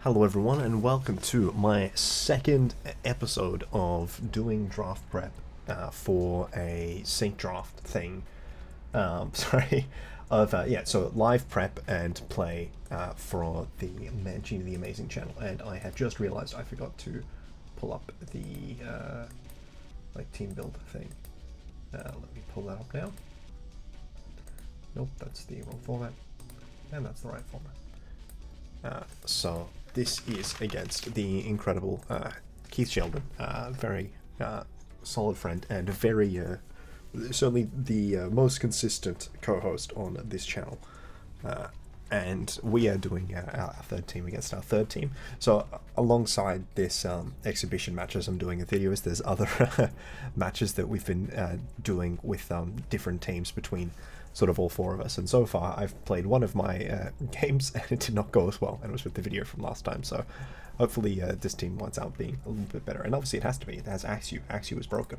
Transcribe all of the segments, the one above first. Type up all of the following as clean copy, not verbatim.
Hello everyone and welcome to my second episode of doing draft prep for a sync draft thing. So live prep and play for the ManciniTheAmazing channel, and I have just realized I forgot to pull up the team build thing. Let me pull that up now. Nope, that's the wrong format, and that's the right format. So this is against the incredible Keith Sheldon, very solid friend and very certainly the most consistent co-host on this channel. And we are doing our third team against our third team. So alongside this exhibition matches I'm doing in videos, there's other matches that we've been doing with different teams between sort of all four of us, and so far I've played one of my games and it did not go as well, and it was with the video from last time, so hopefully this team winds out being a little bit better, and obviously it has to be. It has Arceus. Arceus is broken.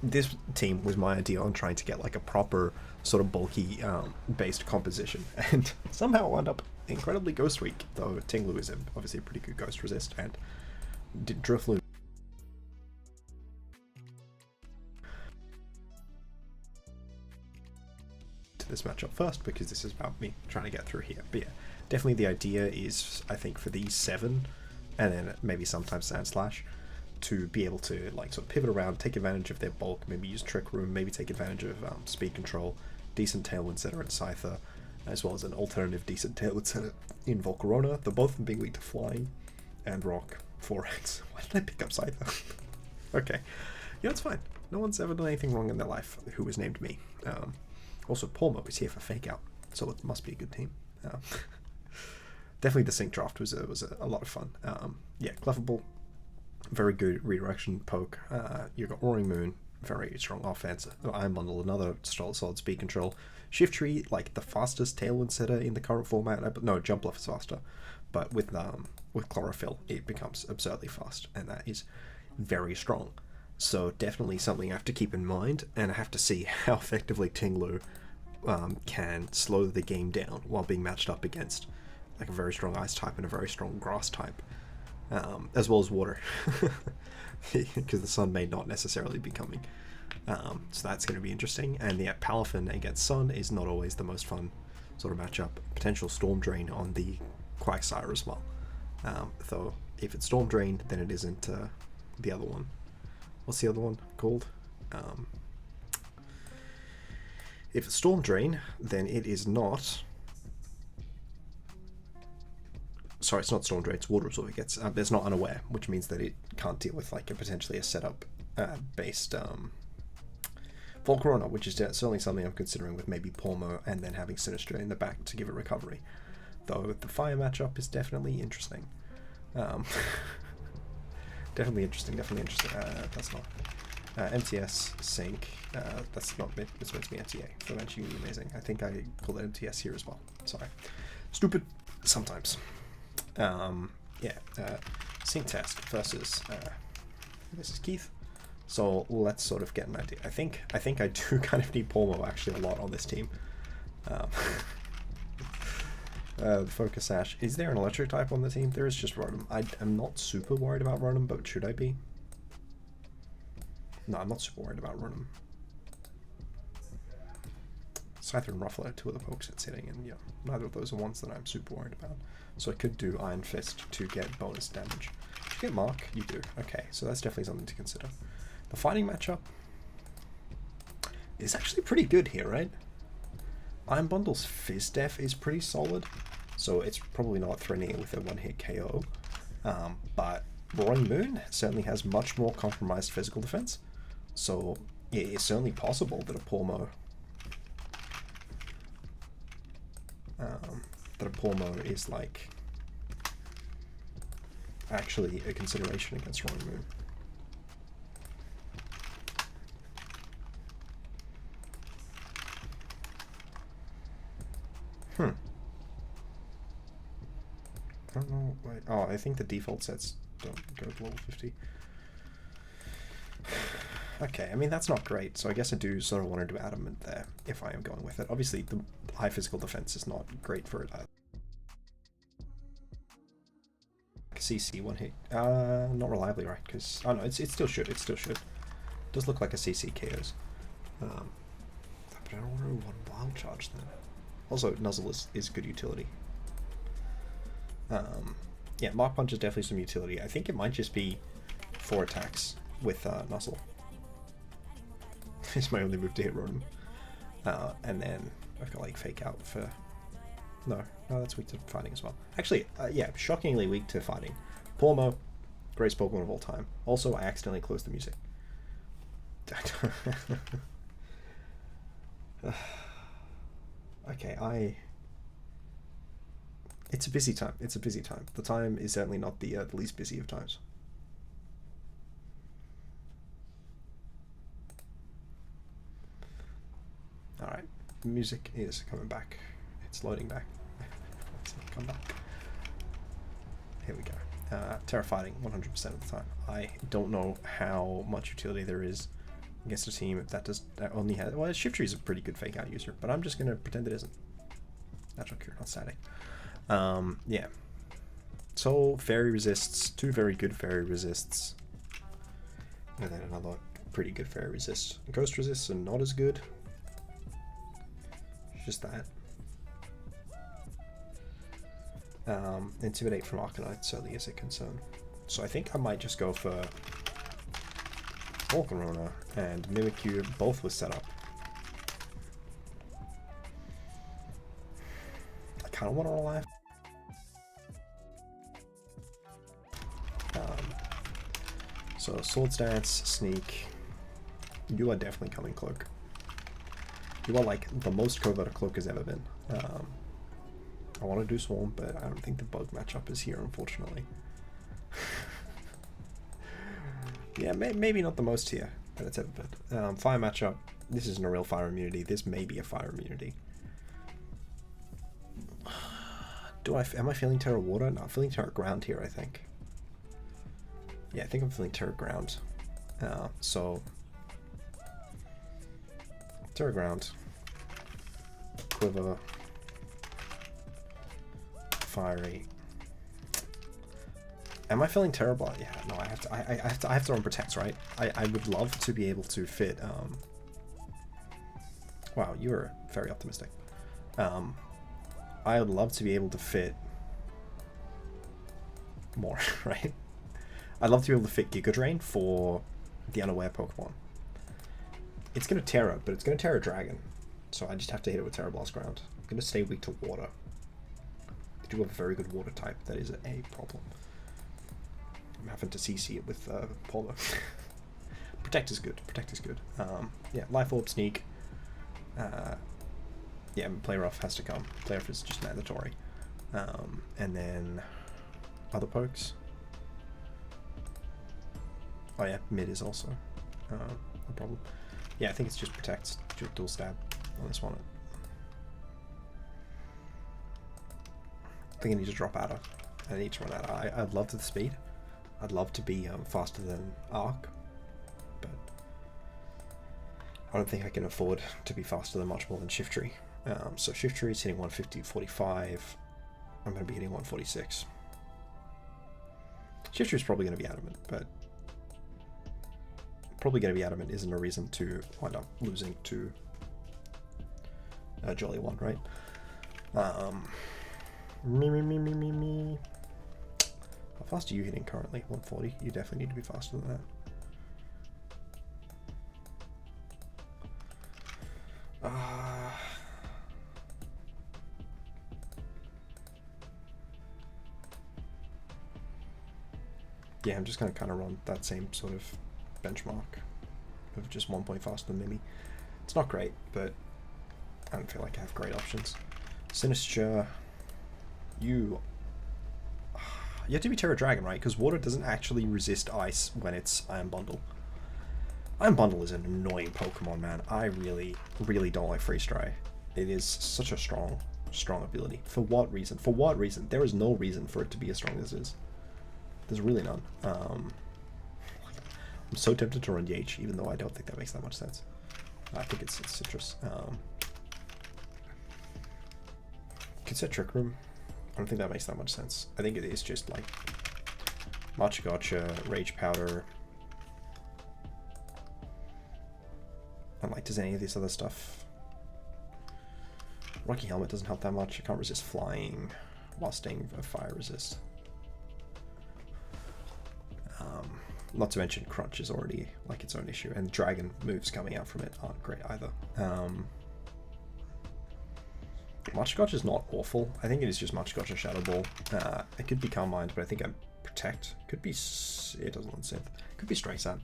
This team was my idea on trying to get like a proper sort of bulky based composition, and somehow wound up incredibly Ghost Weak, though Tinglu is obviously a pretty good Ghost Resist, and Drifloon this matchup first, because this is about me trying to get through here. But yeah, definitely the idea is, I think, for these 7 and then maybe sometimes Sand Slash to be able to like sort of pivot around, take advantage of their bulk, maybe use Trick Room, maybe take advantage of speed control, decent Tailwind Setter and Scyther, as well as an alternative decent Tailwind Setter in Volcarona, the both of them being weak to flying and rock 4x. Why did I pick up Scyther? Okay, yeah, it's fine. No one's ever done anything wrong in their life who was named me. Also, Pawmo is here for Fake Out, so it must be a good team. Definitely the sync draft was a lot of fun. Yeah, Clefable, very good redirection poke. You got Roaring Moon, very strong offense. Iron Bundle, another solid speed control. Shift Tree, like the fastest Tailwind Setter in the current format. No, Jump Bluff is faster, but with Chlorophyll, it becomes absurdly fast, and that is very strong. So definitely something I have to keep in mind, and I have to see how effectively Tinglu can slow the game down while being matched up against like a very strong ice type and a very strong grass type, as well as water, because the sun may not necessarily be coming. So that's going to be interesting. And the Palafin against Sun is not always the most fun sort of matchup. Potential Storm Drain on the Quagsire as well. Though if it's Storm Drain, then it isn't the other one. What's the other one called? If it's Storm Drain, then it is not... Sorry, it's not Storm Drain, it's Water Absorb. It gets, it's not Unaware, which means that it can't deal with like potentially a setup based Volcarona, which is certainly something I'm considering with maybe Pawmo and then having Sinistcha in the back to give it recovery. Though the fire matchup is definitely interesting. Definitely interesting. That's not MTS sync. That's not it. It's meant to be MTA for ManciniTheAmazing. I think I called it MTS here as well. Sorry, stupid sometimes. Sync test versus this is Keith. So let's sort of get an idea. I think I do kind of need Pawmo actually a lot on this team. The Focus Ash. Is there an electric type on the team? There is just Rotom. I'm not super worried about Rotom, but should I be? No, I'm not super worried about Rotom. Scyther and Ruffler, 2 of the pokes it's hitting, and yeah, neither of those are ones that I'm super worried about. So I could do Iron Fist to get bonus damage. Did you get Mark? You do. Okay, so that's definitely something to consider. The fighting matchup is actually pretty good here, right? Iron Bundle's Fizz Def is pretty solid, so it's probably not threatening it with a one-hit KO. But Roaring Moon certainly has much more compromised physical defense, so yeah, it's certainly possible that a Pawmo is like actually a consideration against Roaring Moon. I don't know. Wait, oh, I think the default sets don't go to level 50. Okay, I mean, that's not great, so I guess I do sort of want to do Adamant there, if I am going with it. Obviously, the high physical defense is not great for it either. a CC one hit. Not reliably, right? Because oh no, it still should. It still should. It does look like a CC KOs. But I don't want to run wild charge then. Also, Nuzzle is good utility. Yeah, Mark Punch is definitely some utility. I think it might just be 4 attacks with Nuzzle. It's my only move to hit Rotom. And then I've got like Fake Out for... No, that's weak to fighting as well. Actually, yeah, shockingly weak to fighting. Pawmo, greatest Pokemon of all time. Also, I accidentally closed the music. Okay, it's a busy time. It's a busy time. The time is certainly not the least busy of times. Alright, music is coming back. It's loading back. Let's see it come back. Here we go. Terra Fighting 100% of the time. I don't know how much utility there is against a team that only has... Well, Shiftry is a pretty good Fake Out user, but I'm just going to pretend it isn't. Natural Cure, not static. Yeah. So, Fairy Resists, 2 very good Fairy Resists. And then another pretty good Fairy Resist. Ghost Resists are not as good. Just that. Intimidate from Arcanine certainly is a concern. So I think I might just go for Volcarona and Mimikyu, both with setup. I kind of want to rely. So Swords Dance, Sneak. You are definitely coming Cloak. You are like the most covert a Cloak has ever been. I want to do Swarm, but I don't think the bug matchup is here, unfortunately. Yeah, maybe not the most here that it's ever been. Fire matchup. This isn't a real fire immunity. This may be a fire immunity. Am I feeling Terra Water? No, I'm feeling Terra Ground here, I think. Yeah, I think I'm feeling Terra Ground. So Terra Ground, Quiver, Fiery. Am I feeling terrible? Yeah, no, I have to run Protect, right? I would love to be able to fit. Wow, you're very optimistic. I would love to be able to fit more, right? I'd love to be able to fit Giga Drain for the unaware Pokemon. It's going to Terra, but it's going to Terra Dragon. So I just have to hit it with Terra Blast Ground. I'm going to stay weak to water. I do have a very good water type. That is a problem. I'm having to CC it with Pawmo. Protect is good. Protect is good. Yeah, Life Orb, Sneak. Yeah, Play Rough has to come. Play Rough is just mandatory. And then other pokes. Oh yeah, Mid is also no problem. Yeah, I think it's just Protect, dual stab on this one. I think I need to drop out of. I need to run out. I'd love the speed. I'd love to be faster than Arc, but I don't think I can afford to be faster than much more than Shiftry. So Shiftry is hitting 150, 45. I'm going to be hitting 146. Shiftry is probably going to be adamant, but probably going to be adamant isn't a reason to wind up losing to Jolly One, right? Me. How fast are you hitting currently? 140? You definitely need to be faster than that. Yeah, I'm just going to kind of run that same sort of benchmark of just 1 point faster than Mimi. It's not great, but I don't feel like I have great options. Sinistcha, you have to be Terra Dragon, right? Because water doesn't actually resist ice when it's Iron Bundle. Iron Bundle is an annoying Pokemon, man. I really, really don't like Freeze Dry. It is such a strong ability. For what reason? For what reason? There is no reason for it to be as strong as it is. There's really none. I'm so tempted to run Yache, even though I don't think that makes that much sense. I think it's Citrus. Could set Trick Room. I don't think that makes that much sense. I think it is just like Gotcha, Rage Powder. And like, does any of this other stuff? Rocky Helmet doesn't help that much. I can't resist flying, while staying fire resist. Not to mention Crunch is already like its own issue, and Dragon moves coming out from it aren't great either. Gotcha is not awful. I think it is just Gotcha Shadow Ball. It could be Calm Mind, but I think Protect. Could be... It doesn't want Synth. Could be Strike Zap.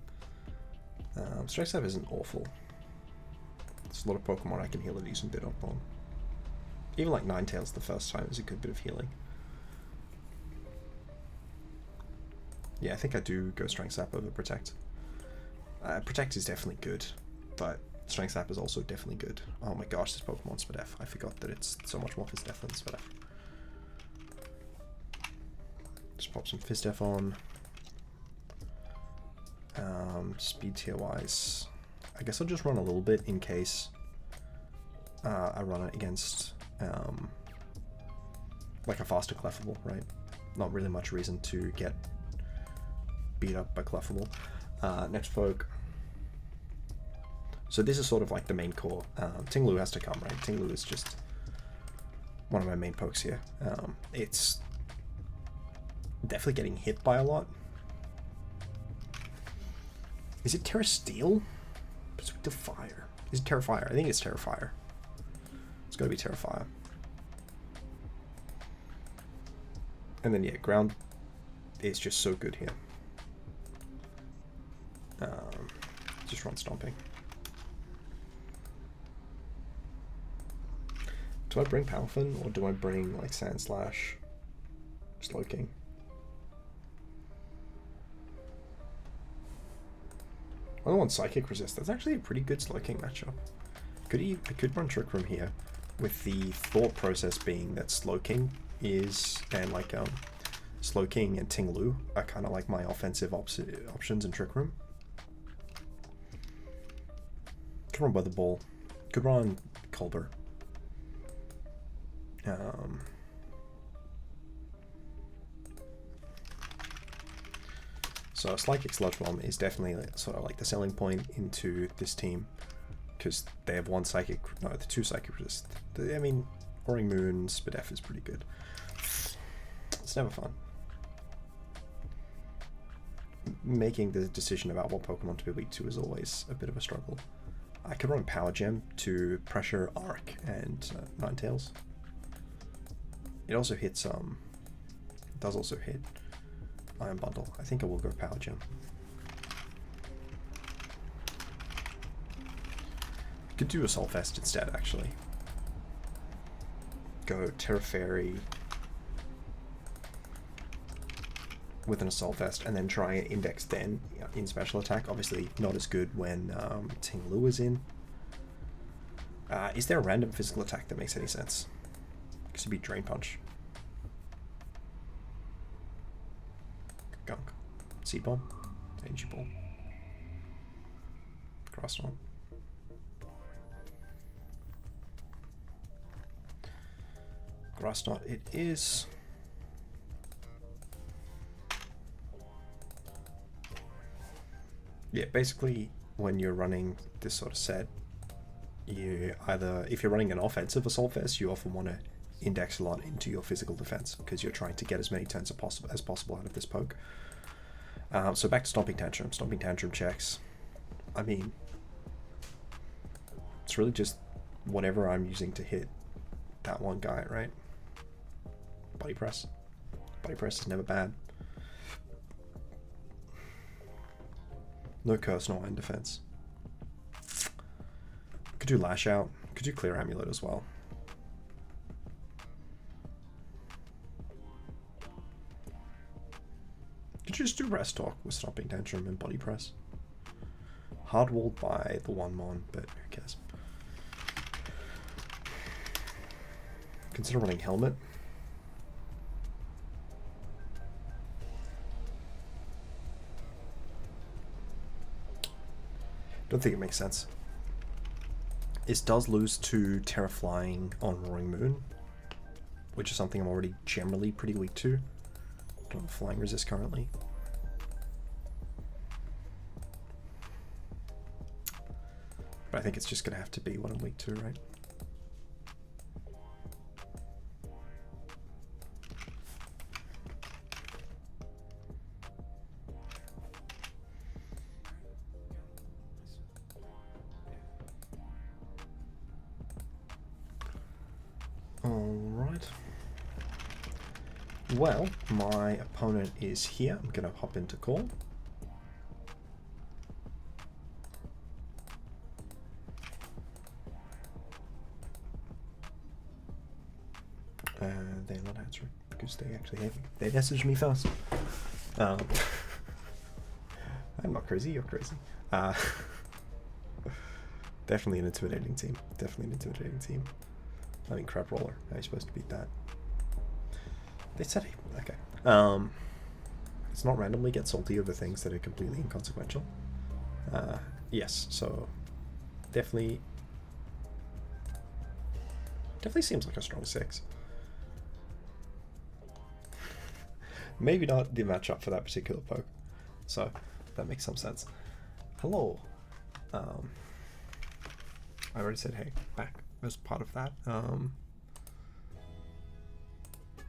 Strike Zap isn't awful. There's a lot of Pokemon I can heal a decent bit up on. Even like Ninetales the first time is a good bit of healing. Yeah, I think I do go Strength Zap over Protect. Protect is definitely good, but Strength Zap is also definitely good. Oh my gosh, this Pokemon's Spadef. I forgot that it's so much more Fizdef than Spadef. Just pop some Fizdef on. Speed tier wise, I guess I'll just run a little bit in case I run it against like a faster Clefable, right? Not really much reason to get beat up by Clefable. Next poke. So this is sort of like the main core. Tinglu has to come, right? Tinglu is just one of my main pokes here. It's definitely getting hit by a lot. Is it Terra Steel? It's weak to fire. Is it Terra Fire? I think it's Terra Fire. It's gotta be Terra Fire. And then yeah, ground is just so good here. Just run Stomping. Do I bring Palafin or do I bring like Sand Slash, Slowking? I don't want Psychic Resist. That's actually a pretty good Slowking matchup. I could run Trick Room here, with the thought process being that Slowking is, and like Slowking and Tinglu are kind of like my offensive options in Trick Room. Could run Weather Ball. Could run Colbur. So Psychic Sludge Bomb is definitely sort of like the selling point into this team, because they have one Psychic, no, the two Psychic Resist. I mean, Roaring Moon, Spadef is pretty good. It's never fun. Making the decision about what Pokemon to be weak to is always a bit of a struggle. I could run Power Gem to pressure Arc and Ninetales. It also hits, does also hit Iron Bundle. I think I will go Power Gem. Could do Assault Vest instead, actually. Go Terra Fairy with an Assault Vest, and then try and Index Den in Special Attack. Obviously not as good when Tinglu is in. Is there a random physical attack that makes any sense? Because it'd be Drain Punch. Gunk. Seed Bomb. Energy Ball. Grass Knot. Grass Knot it is. Yeah, basically when you're running this sort of set, you either, if you're running an offensive Assault Vest, you often want to index a lot into your physical defense because you're trying to get as many turns as possible out of this poke. So back to Stomping Tantrum. Stomping Tantrum checks. I mean, it's really just whatever I'm using to hit that one guy, right? Body Press. Body Press is never bad. No Curse, no Iron Defense. Could do Lash Out. Could do Clear Amulet as well. Could you just do Rest Talk with Stomping Tantrum and Body Press? Hardwalled by the one Mon, but who cares? Consider running Helmet. Don't think it makes sense. It does lose to Terra Flying on Roaring Moon, which is something I'm already generally pretty weak to. Don't have Flying Resist currently. think it's just going to have to be one in week 2, right? Alright. Well, my opponent is here. I'm going to hop into call. They're not answering because they messaged me first. I'm not crazy, you're crazy. Definitely an intimidating team. Definitely an intimidating team. I mean, crap roller. How are you supposed to beat that? They said it. Okay. It's not randomly get salty over things that are completely inconsequential. Yes, so definitely seems like a strong 6. Maybe not the matchup for that particular poke, so that makes some sense. Hello. I already said hey back as part of that.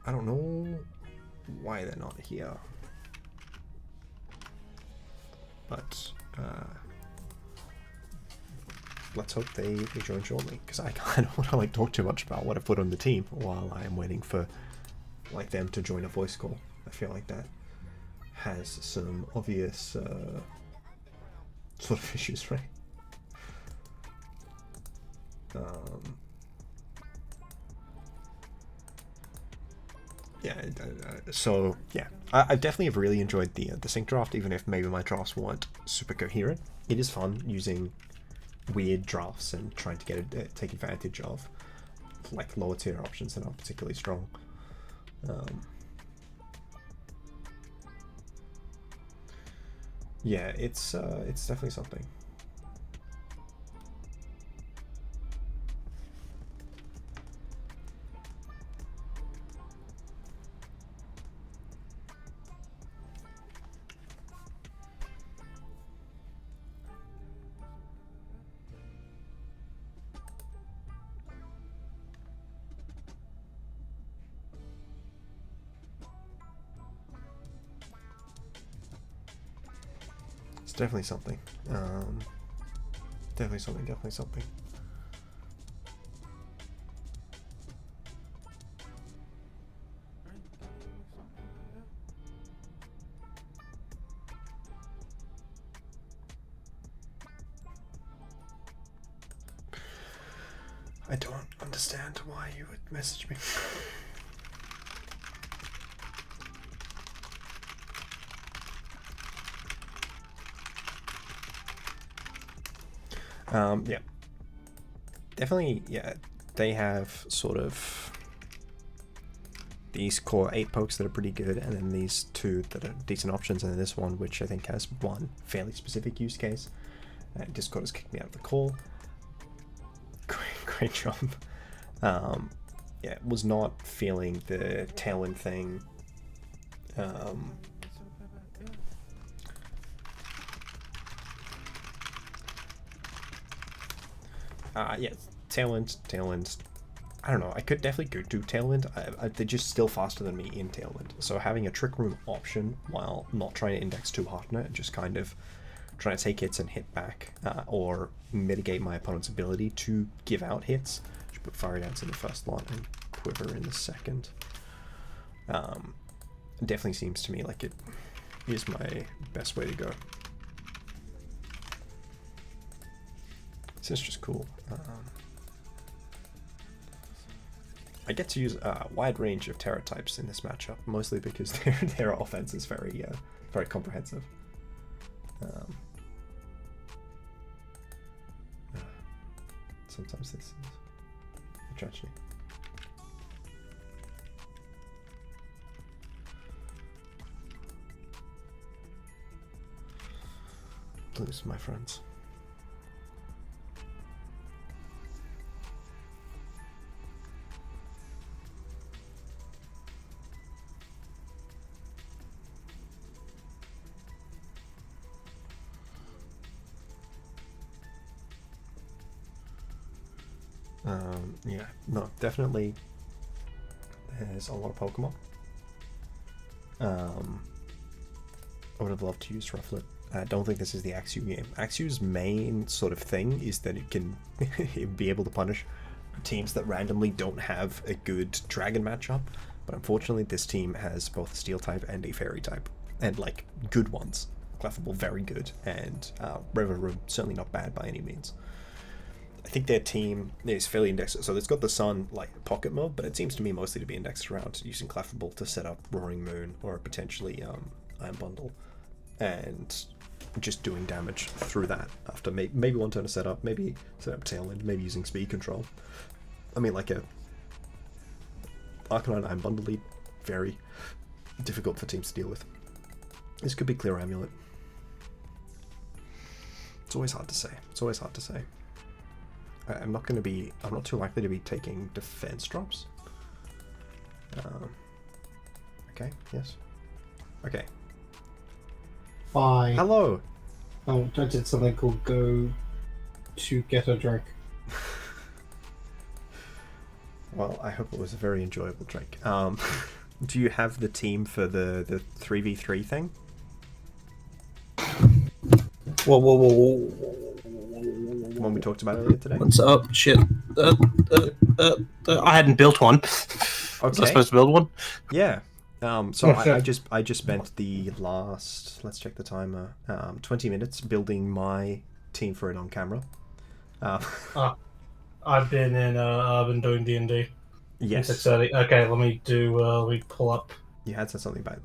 I don't know why they're not here, but let's hope they join shortly, because I don't want to like talk too much about what I put on the team while I am waiting for like them to join a voice call. I feel like that has some obvious sort of issues, right? Yeah, so yeah, I definitely have really enjoyed the sync draft, even if maybe my drafts weren't super coherent. It is fun using weird drafts and trying to get take advantage of like lower tier options that aren't particularly strong. Yeah, it's definitely something. It's definitely something. Definitely something. Definitely something. I don't understand why you would message me. Yeah. Definitely, yeah. They have sort of these core 8 pokes that are pretty good, and then these 2 that are decent options, and then this one, which I think has one fairly specific use case. Discord has kicked me out of the call. Great job. Yeah, was not feeling the Tailwind thing. Yeah, Tailwind. I don't know. I could definitely do Tailwind. They're just still faster than me in Tailwind. So having a Trick Room option while not trying to index too hard on it, just kind of trying to take hits and hit back, or mitigate my opponent's ability to give out hits. Should put Fiery Dance in the first lot and Quiver in the second. Definitely seems to me like it is my best way to go. It's just cool. I get to use a wide range of Terra types in this matchup, mostly because their offense is very comprehensive. Sometimes this is a tragedy. Blues, my friends. Yeah, no, definitely. There's a lot of Pokemon. I would have loved to use Rufflet. I don't think this is the Axew game. Axew's main sort of thing is that it can be able to punish teams that randomly don't have a good dragon matchup, but unfortunately this team has both a steel type and a fairy type, and like good ones. Clefable very good, and River certainly not bad by any means. I think their team is fairly indexed, so it's got the Sun like pocket mode, but it seems to me mostly to be indexed around using Clefable to set up Roaring Moon or potentially Iron Bundle, and just doing damage through that after maybe one turn of setup, maybe set up Tailwind, maybe using speed control. I mean, like a Arcanine Iron Bundle lead, very difficult for teams to deal with. This could be Clear Amulet. It's always hard to say. It's always hard to say. I'm not too likely to be taking defense drops. Okay, yes. Okay. Bye. Hello! Oh, I did something called go to get a drink. Well, I hope it was a very enjoyable drink. Do you have the team for the 3v3 thing? Whoa. One we talked about earlier today? What's up? Shit. I hadn't built one. Okay. Was I supposed to build one? Yeah. So I just spent the last, let's check the timer, 20 minutes building my team for it on camera. I've been doing D&D. Yes. 6:30. Okay, let me pull up. You had said something about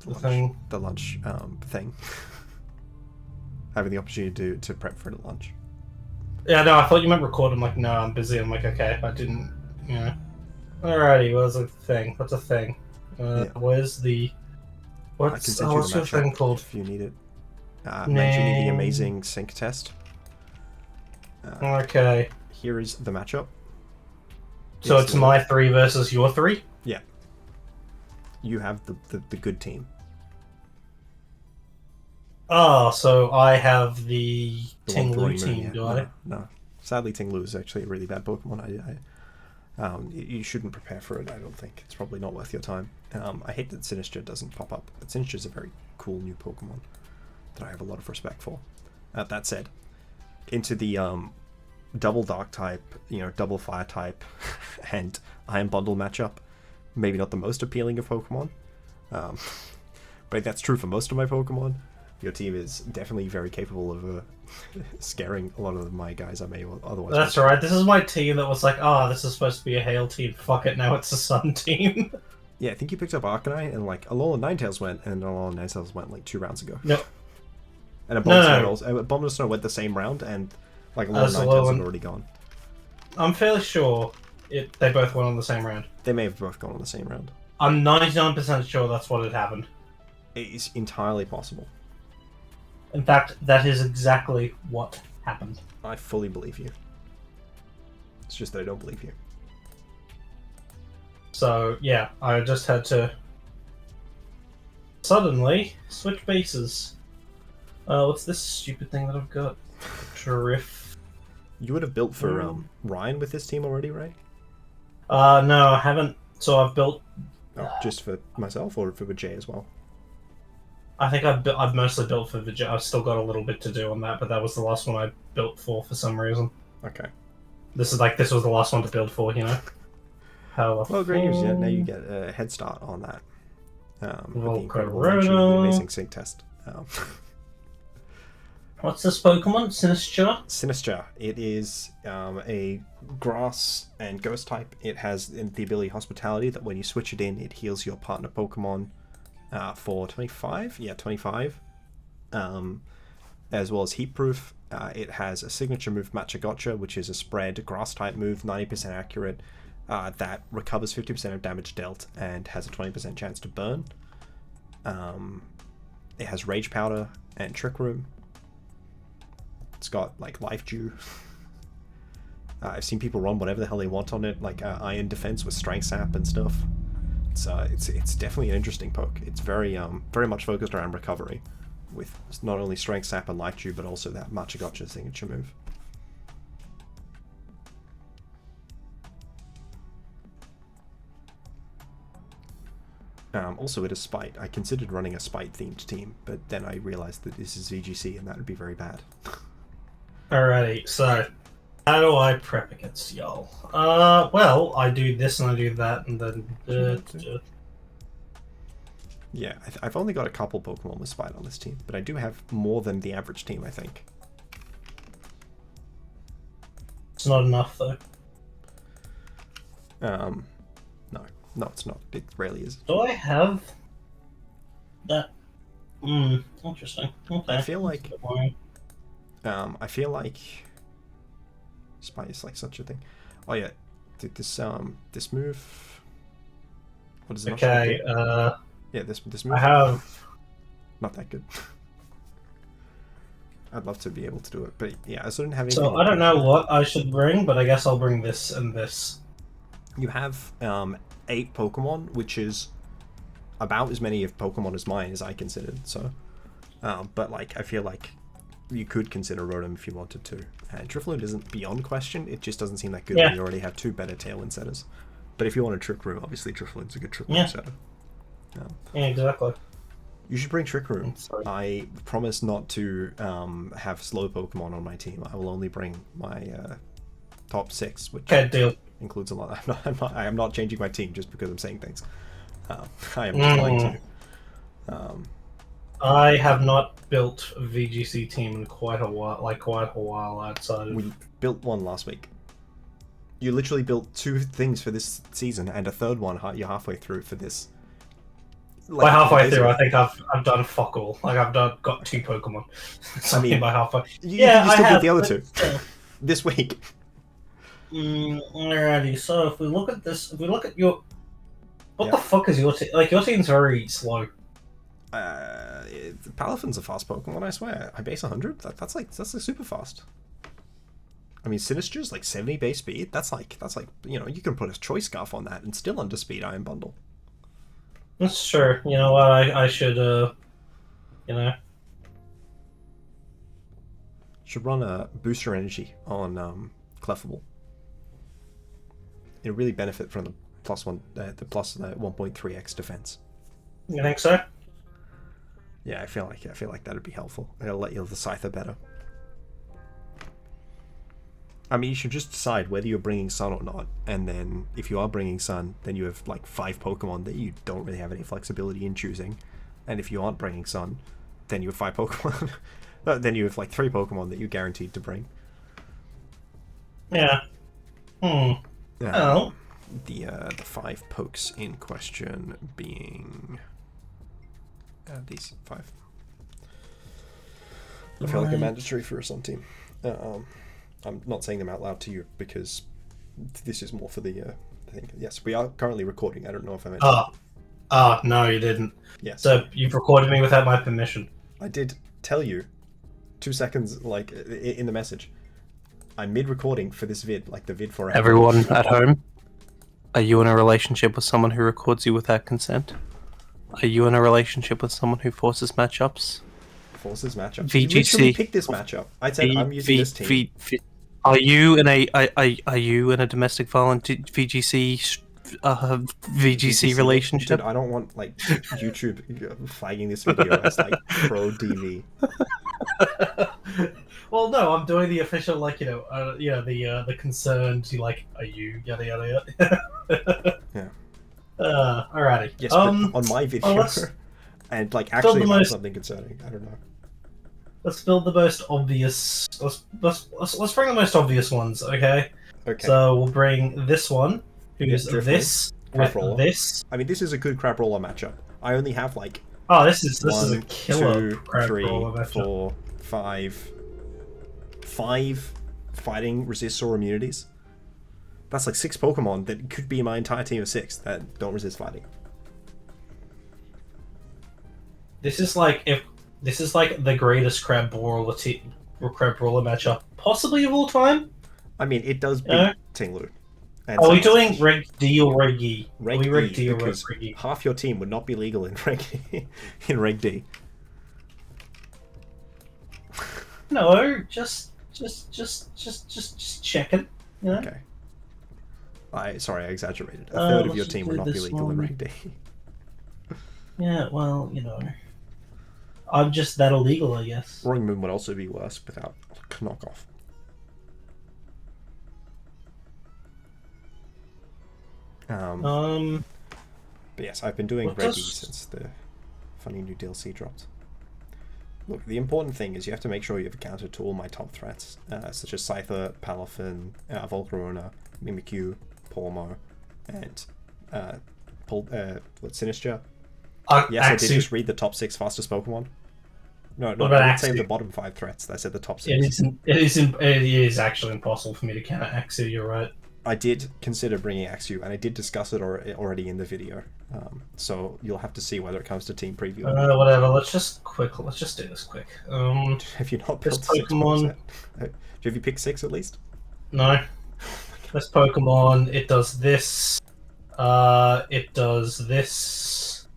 the lunch thing. Having the opportunity to prep for it at lunch. Yeah, no, I thought you meant record. I'm like, no, I'm busy. I'm like, okay, I didn't, Alrighty, what's a thing? What's a thing? Where's the... What's your thing called? If you need it. ManciniTheAmazing Sync Test. Okay. Here is the matchup. So it's my 3 versus your 3? Yeah. You have the good team. Oh, so I have the Tinglu team, do I? No. Sadly, Tinglu is actually a really bad Pokemon. You shouldn't prepare for it, I don't think. It's probably not worth your time. I hate that Sinistcha doesn't pop up, but Sinistcha is a very cool new Pokemon that I have a lot of respect for. That said, into the double Dark type, double Fire type, and Iron Bundle matchup, maybe not the most appealing of Pokemon, but that's true for most of my Pokemon. Your team is definitely very capable of scaring a lot of my guys I may otherwise... That's right, this is my team that was like, this is supposed to be a Hail team, fuck it, now it's a Sun team. Yeah, I think you picked up Arcanine, and like Alolan Ninetales went, and Alolan Ninetales went like 2 rounds ago. Nope. And Abominable Snow went the same round, and like Alolan Ninetales had already gone. I'm fairly sure they both went on the same round. They may have both gone on the same round. I'm 99% sure that's what had happened. It is entirely possible. In fact, that is exactly what happened. I fully believe you. It's just that I don't believe you. So, yeah, I just had to suddenly switch bases. What's this stupid thing that I've got? Drift. You would have built for Ryan with this team already, right? No, I haven't. So I've built... just for myself, or for Jay as well? I think I've mostly built for Vegeta. I've still got a little bit to do on that, but that was the last one I built for some reason. Okay. This was the last one to build for, Well, great news. Yeah, now you get a head start on that. With the incredible amazing sync test. What's this Pokemon? Sinistcha? Sinistcha. It is a grass and ghost type. It has the ability Hospitality that when you switch it in, it heals your partner Pokemon for 25. Yeah, 25. As well as Heat Proof. It has a signature move, Machagotcha, which is a spread grass type move, 90% accurate, that recovers 50% of damage dealt and has a 20% chance to burn. It has Rage Powder and Trick Room. It's got like Life Dew. I've seen people run whatever the hell they want on it, like Iron Defense with Strength Sap and stuff. It's definitely an interesting poke. It's very much focused around recovery, with not only Strength Sap and Life Dew, but also that Machagotcha signature move. Also, it is Spite. I considered running a Spite-themed team, but then I realized that this is VGC, and that would be very bad. Alrighty, so how do I prep against y'all? Well, I do this and I do that, and then... Yeah, I've only got a couple Pokemon with Spite on this team, but I do have more than the average team, I think. It's not enough, though. No, it's not. It rarely is. Do I have that? Interesting. Okay. I feel like Spite is like such a thing. Oh yeah, this move. What is it? Okay. Yeah, this move. I have not that good. I'd love to be able to do it, but yeah, I sort of have. So I don't know what I should bring, but I guess I'll bring this and this. You have 8 Pokemon, which is about as many of Pokemon as mine as I considered. So, but like I feel like you could consider Rotom if you wanted to. And Drifloon isn't beyond question. It just doesn't seem that good when you already have 2 better Tailwind setters. But if you want a Trick Room, obviously Drifloon's a good Trick Room setter. Yeah, exactly. You should bring Trick Room. I promise not to have slow Pokemon on my team. I will only bring my top 6, which deal. includes a lot. I am not changing my team just because I'm saying things. I am just going to. I have not built a VGC team in quite a while outside of... We built one last week. You literally built 2 things for this season and a third one you're halfway through for this. By halfway through, I think I've done fuck all. Like I've got 2 Pokemon. I mean, by halfway. You still did the other 2 this week. Alrighty. So if we look at this, if we look at your, what the fuck is your team? Like your team's very slow. Palafin's a fast Pokemon, I swear. I base 100. That's like super fast. I mean, Sinistcha's like 70 base speed. That's like you know, you can put a Choice Scarf on that and still under speed Iron Bundle. That's true. You know what? I should you know, should run a Booster Energy on Clefable. It'll really benefit from the plus 1.3x defense. You think so? Yeah, I feel like that'd be helpful. It'll let you the Scyther better. I mean, you should just decide whether you're bringing Sun or not, and then if you are bringing Sun, then you have like 5 Pokemon that you don't really have any flexibility in choosing, and if you aren't bringing Sun, then you have 5 Pokemon. Then you have like 3 Pokemon that you're guaranteed to bring. Yeah. Oh. The 5 pokes in question being these 5. I feel like a mandatory for a Sun team. I'm not saying them out loud to you because this is more for the thing. Yes, we are currently recording. I don't know if I mentioned. No, you didn't. Yes. So you've recorded me without my permission. I did tell you 2 seconds, like in the message. I'm mid-recording for this vid, like the vid for everyone at home. Are you in a relationship with someone who records you without consent? Are you in a relationship with someone who forces matchups? Forces matchup. VGC. You literally picked this matchup. I said I'm using this team. Are you in a domestic violence VGC VGC relationship? Dude, I don't want like YouTube flagging this video as like pro DV. Well, no, I'm doing the official, like, you know, the concerned, like, are you yada yada yada. Yeah. Alrighty. Yes, but on my video, and like actually about something concerning. I don't know. Let's build the most obvious. Let's bring the most obvious ones, okay? Okay. So we'll bring this one, who's this with this. I mean, this is a good crab roller matchup. I only have like. Oh, this is a 2, killer crab 3, roller matchup. 4, 5 fighting resist or immunities. That's like 6 Pokemon that could be my entire team of 6 that don't resist fighting. This is like the greatest crab brawler matchup possibly of all time. I mean, it does beat Tinglu. Are we doing Reg D or Reg E? Reg D, because half your team would not be legal in Reg D. No, just checking. You know? Okay. Sorry, I exaggerated. A third of your team would not be legal in Reg D. Yeah, well, I'm just that illegal, I guess. Roaring Moon would also be worse without knockoff. But yes, I've been doing Reggie since the funny new DLC dropped. Look, the important thing is you have to make sure you've accounted to all my top threats, such as Scyther, Palafin, Volcarona, Mimikyu, Pawmo, and Sinistcha. Yes, I did just read the top 6 fastest Pokemon. No, I didn't say the bottom 5 threats. I said the top 6. It is actually impossible for me to counter Axew, you're right. I did consider bringing Axew, and I did discuss it already in the video. So you'll have to see whether it comes to team preview. Whatever. Let's just do this quick. Have you not built this Pokemon? Have you picked 6 at least? No. This Pokemon, it does this. It does this.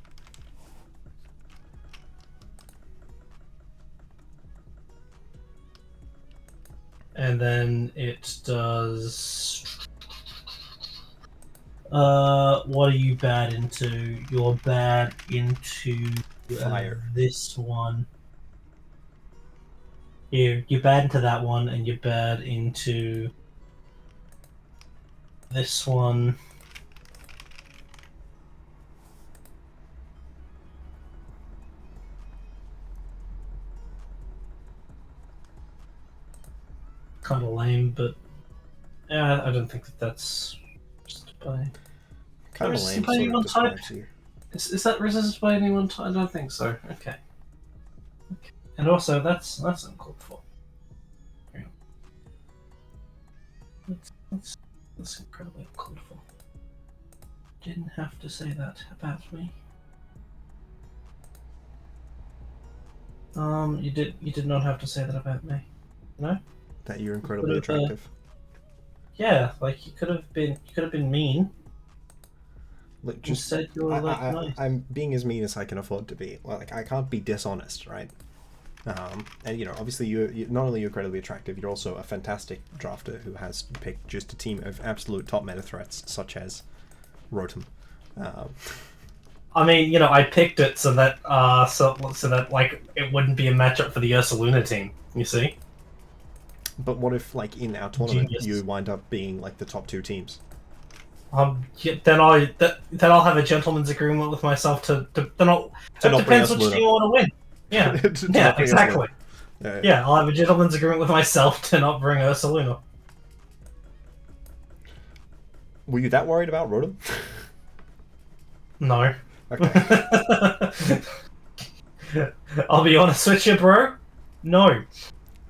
And then it does. What are you bad into? You're bad into Fire. This one. You're bad into that one, and you're bad into this one. Kind of lame, but yeah, I don't think that's resisted by. Kind of lame. By anyone type? You. Is that resisted by anyone type? I don't think so. Okay. And also, that's uncalled for. That's incredibly uncalled for. Didn't have to say that about me. You did not have to say that about me. No? That you're incredibly attractive. Yeah, like you could have been mean. Look, just said you were nice. I'm being as mean as I can afford to be. Like I can't be dishonest, right? And obviously you're not only you're incredibly attractive, you're also a fantastic drafter who has picked just a team of absolute top meta threats such as Rotom. I mean, I picked it so that like it wouldn't be a matchup for the Ursaluna team. You see. But what if, like, in our tournament, Genius. you wind up being like the top 2 teams? Then I'll have a gentleman's agreement with myself to then I'll. It depends which team I want to win. Yeah, yeah, exactly. Yeah, I'll have a gentleman's agreement with myself to not bring Ursaluna. Were you that worried about Rotom? No. Okay. I'll be honest with you, bro. No.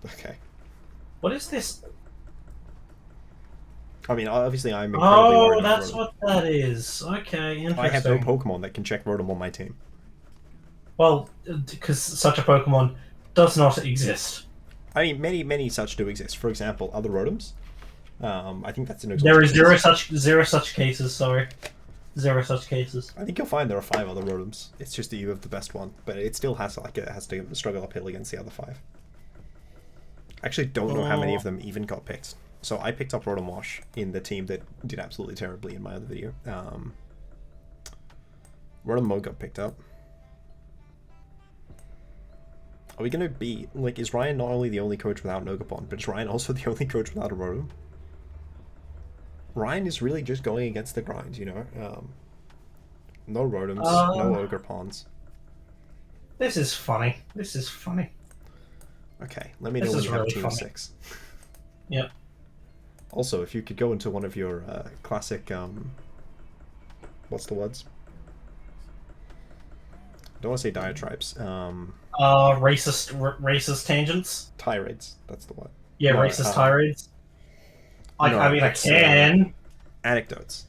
Okay. What is this? I mean, obviously I'm incredibly worried about that's Rotom. what that is. Okay, interesting. I have no Pokemon that can check Rotom on my team. Well, because such a Pokemon does not exist. I mean, many such do exist. For example, other Rotoms. I think that's an There is zero such cases. Sorry, 0 such cases. I think you'll find there are 5 other Rotoms. It's just that you have the best one, but it still has to struggle uphill against the other 5. I actually don't know how many of them even got picked. So I picked up Rotom Wash in the team that did absolutely terribly in my other video. Rotom Mo got picked up. Are we going to be... Like, is Ryan not only the only coach without Nogapon, but is Ryan also the only coach without a Rotom? Ryan is really just going against the grind, no Rotoms, no Ogrepons. This is funny. Okay, let me know when you have a team of 6. Yep. Also, if you could go into one of your classic, what's the words? I don't want to say diatribes. Racist tangents. Tirades. That's the word. Yeah, No, racist tirades. I can. Anecdotes.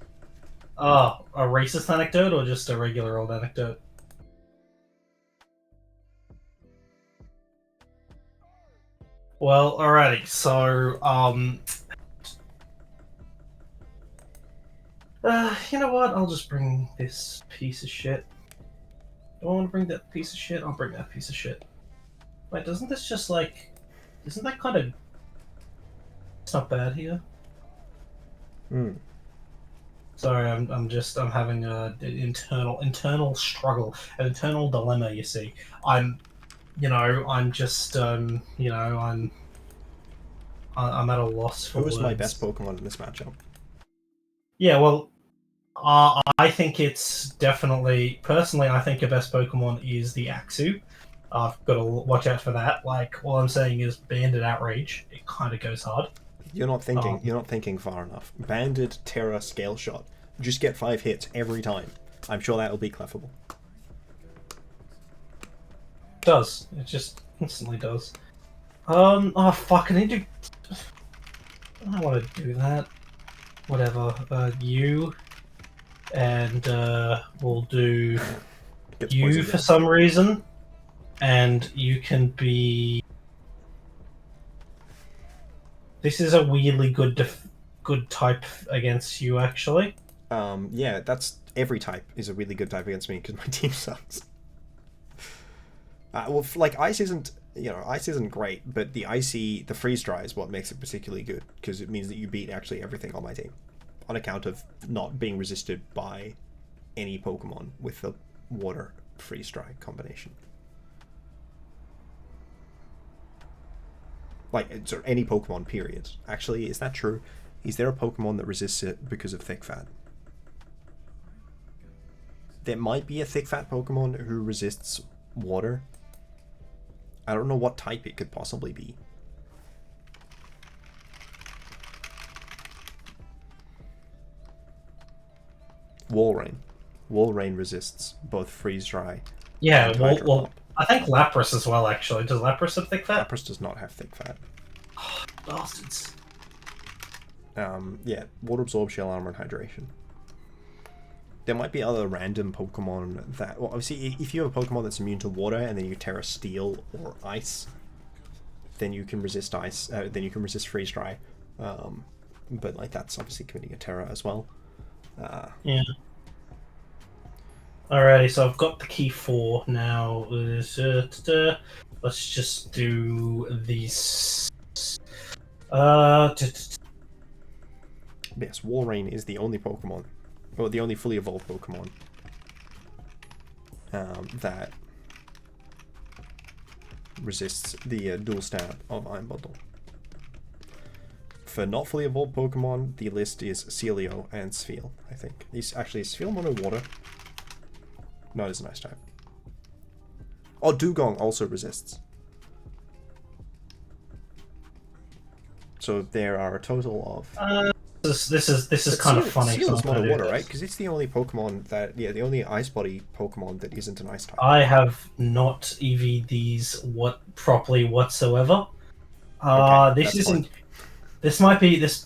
Oh, a racist anecdote or just a regular old anecdote? Well, alrighty. So, you know what? I'll just bring this piece of shit. Do I want to bring that piece of shit? I'll bring that piece of shit. Wait, doesn't this just like... Isn't that kind of... It's not bad here. Sorry, I'm having an internal struggle, an internal dilemma. You see, I'm just I'm at a loss for Who is words. my best Pokemon in this matchup? Yeah, well, I think it's definitely personally. I think your best Pokemon is the Axew. I've got to watch out for that. Like, all I'm saying is Banded Outrage. It kind of goes hard. You're not thinking far enough. Banded Terra Scale Shot. Just get 5 hits every time. I'm sure that'll be clefable. It does. It just instantly does. Oh fuck! I need to. I don't want to do that. Whatever. You and we'll do Gets you poisoned for again. some reason, and you can be. This is a weirdly good type against you, actually. Yeah, that's every type is a really good type against me because my team sucks. Well, like ice isn't great, but the freeze dry is what makes it particularly good because it means that you beat actually everything on my team, on account of not being resisted by any Pokemon with the water freeze dry combination. Like, sort of any Pokemon, period. Actually, is that true? Is there a Pokemon that resists it because of Thick Fat? There might be a Thick Fat Pokemon who resists water. I don't know what type it could possibly be. Walrein. Walrein resists both freeze dry. Yeah, and well, Hydro I think Lapras as well, actually. Does Lapras have thick fat? Lapras does not have thick fat. Bastards. Yeah, Water Absorb, Shell Armor, and Hydration. There might be other random Pokemon that... Well, obviously, if you have a Pokemon that's immune to water and then you Terra Steel or Ice, then you can resist Ice. Then you can resist Freeze Dry. But, like, that's obviously committing a Terra as well. Yeah. Alrighty, so I've got the key 4 now. Let's just do these. Yes, Walrein is the only Pokemon, or the only fully evolved Pokemon that resists the dual stab of Iron Bundle. For not fully evolved Pokemon, the list is Celio and Spheal, I think. Is Spheal mono water? No, it's a nice type. Oh, Dugong also resists. So there are a total of... This is kind of funny. Seal is mono water, right? Because it's the only Pokemon that... Yeah, the only Ice Body Pokemon that isn't an Ice type. I have not EV'd these properly whatsoever. Okay, this isn't... This might be... This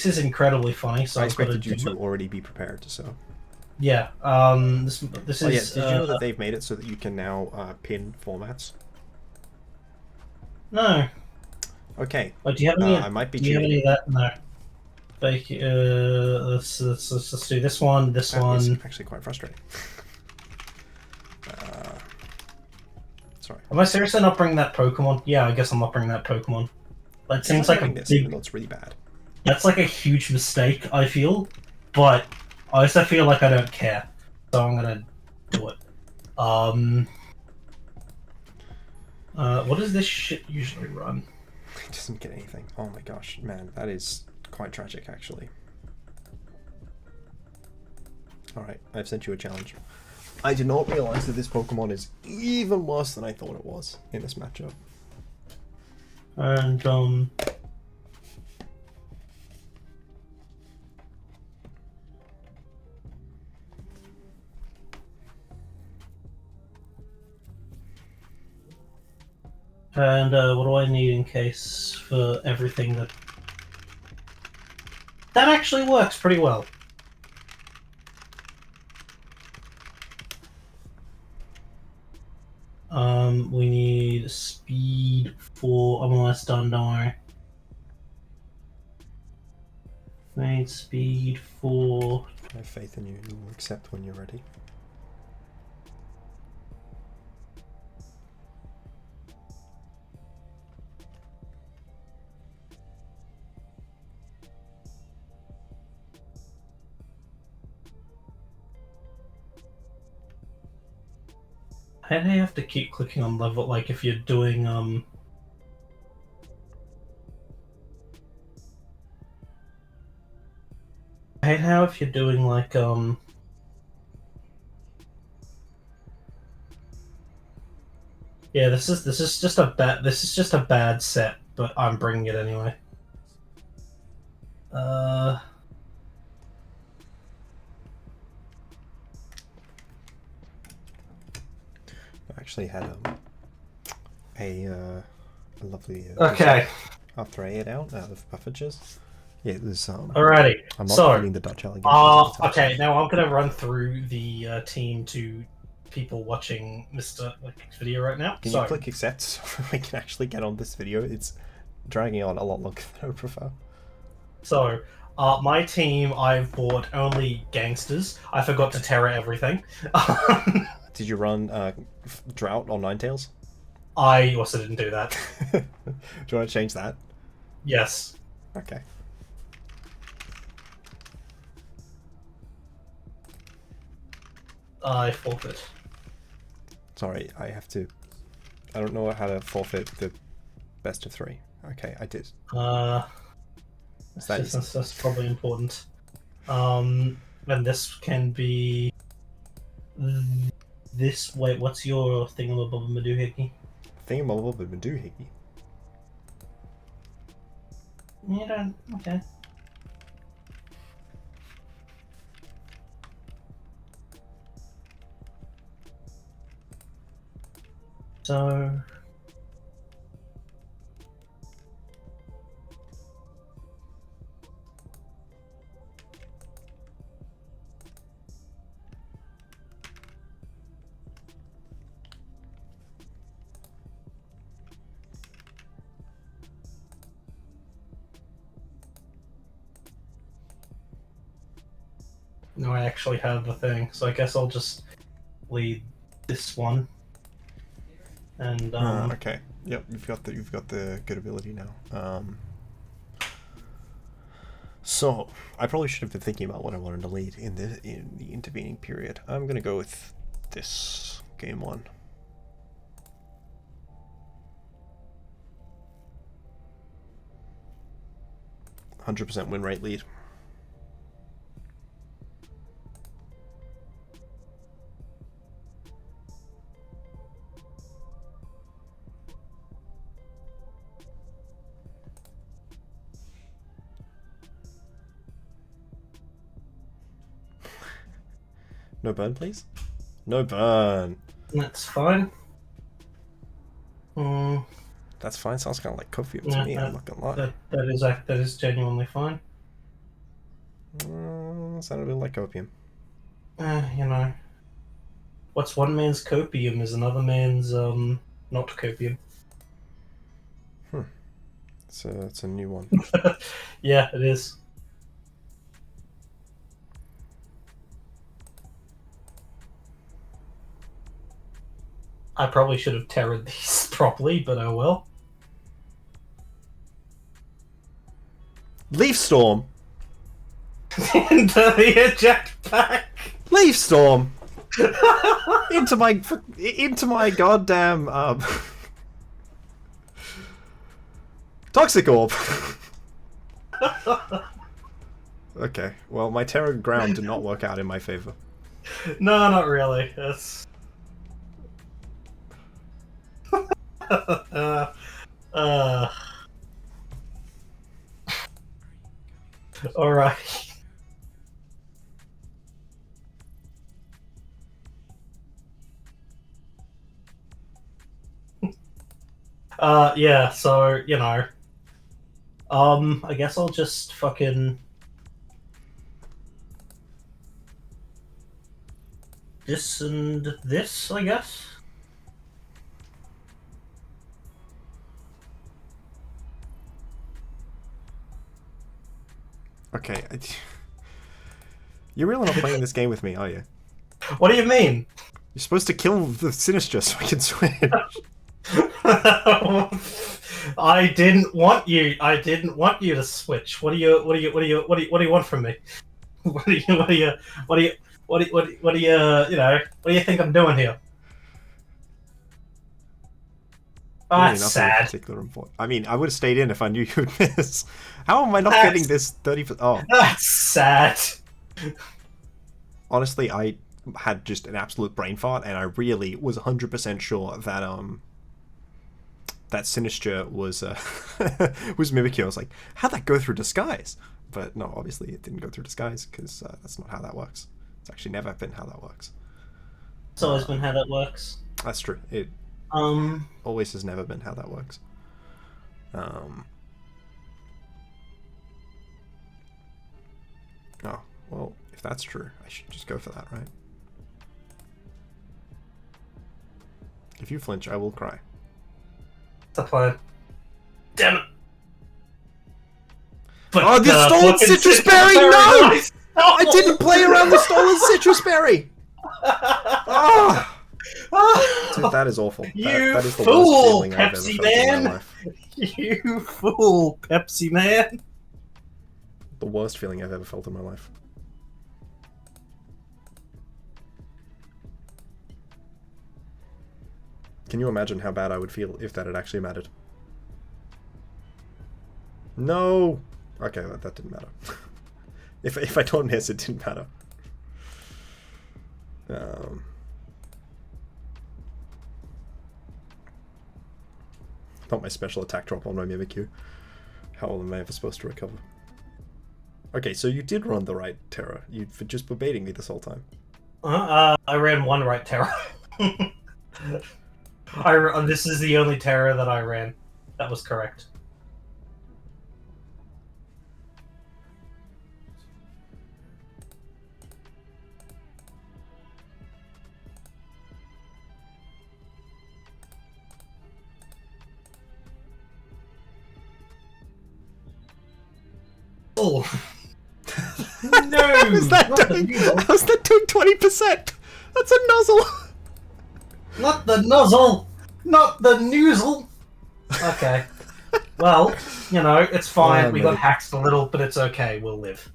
is incredibly funny, so I expected you to already be prepared, so... Yeah, this is... Oh yeah, did you know that they've made it so that you can now pin formats? No. Okay. But do you have any? I might be do you have cheating. any of that? No. Fake. Let's do this one. This That one. is actually quite frustrating. Sorry. Am I seriously not bringing that Pokemon? Yeah, I guess I'm not bringing that Pokemon. That seems like a this, big. even though it's really bad. That's like a huge mistake. I feel, but I also feel like I don't care, so I'm gonna do it. What does this shit usually run? It doesn't get anything. Oh my gosh, man, that is quite tragic, actually. Alright, I've sent you a challenge. I did not realize that this Pokemon is even worse than I thought it was in this matchup. And what do I need in case for everything that... That actually works pretty well. We need speed for... I'm almost done, don't worry. We need speed for... I have faith in you. You will accept when you're ready. How do you have to keep clicking on level? Like if you're doing I hate how if you're doing like yeah, this is just a bad set, but I'm bringing it anyway. I actually had a lovely okay. After I ate out of puffages. Yeah, it was Alrighty. I'm not So eating the Dutch alligator. okay, now I'm gonna run through the team to people watching Mr. Wick's video right now. Can you click accept so we can actually get on this video? It's dragging on a lot longer than I would prefer. So, my team, I've bought only gangsters. I forgot to terror everything. Did you run Drought on Ninetales? I also didn't do that. Do you want to change that? Yes. Okay. I forfeit. Sorry, I don't know how to forfeit the best of 3. Okay, I did. That's probably important. And this can be this. Wait, what's your thingamabobmadoohickey? Thingamabobmadoohickey? You don't. Okay. So. No, I actually have the thing, so I guess I'll just lead this one. And okay. Yep, you've got the good ability now. So I probably should have been thinking about what I wanted to lead in the intervening period. I'm gonna go with this game 1. %100% win rate lead. No burn, please? No burn. that's fine. That's fine. Sounds kind of like coffee to me. I'm not gonna lie. That is genuinely fine. Sounded a bit like opium. You know, what's one man's copium is another man's not copium. It's a new one. Yeah, it is. I probably should have terrored these properly, but oh well. Leaf Storm! Into the eject pack! Leaf Storm! into my goddamn Toxic Orb! Okay, well my Terror Ground did not work out in my favor. No, not really. That's... Alright. Yeah, so, you know. I guess I'll just fucking... this and this, I guess? Okay. You're really not playing this game with me, are you? What do you mean? You're supposed to kill the Sinistcha so we can switch. I didn't want you to switch. What do you want from me? What do you think I'm doing here? Oh, Really that's nothing sad. particular important. I mean, I would have stayed in if I knew you would miss. How am I not getting this 30%? Oh, That's sad. honestly, I had just an absolute brain fart, and I really was 100% sure that that Sinistcha was was Mimikyu. I was like, how'd that go through disguise? But no, obviously it didn't go through disguise because that's not how that works. It's actually never been how that works. It's always been how that works. That's true. It always has never been how that works. Oh, well, if that's true, I should just go for that, right? If you flinch, I will cry. It's a plan. Damn it. But Oh, the stolen citrus berry! No! I didn't play around the stolen citrus berry! Oh. Dude, that is awful. That is the worst feeling I've ever felt in my life. You fool, Pepsi Man! The worst feeling I've ever felt in my life. Can you imagine how bad I would feel if that had actually mattered? No! Okay, that didn't matter. If I don't miss, it didn't matter. Not my special attack drop on my Mimikyu. How am I ever supposed to recover? Okay, so you did run the right Terra. You just were baiting me this whole time. I ran one right Terra. This is the only Terra that I ran. That was correct. Oh. No! How's that doing 20%? That's a nozzle! Not the nozzle! Not the noozle! Okay. Well, you know, it's fine. Oh, we got hacked a little, but it's okay. We'll live.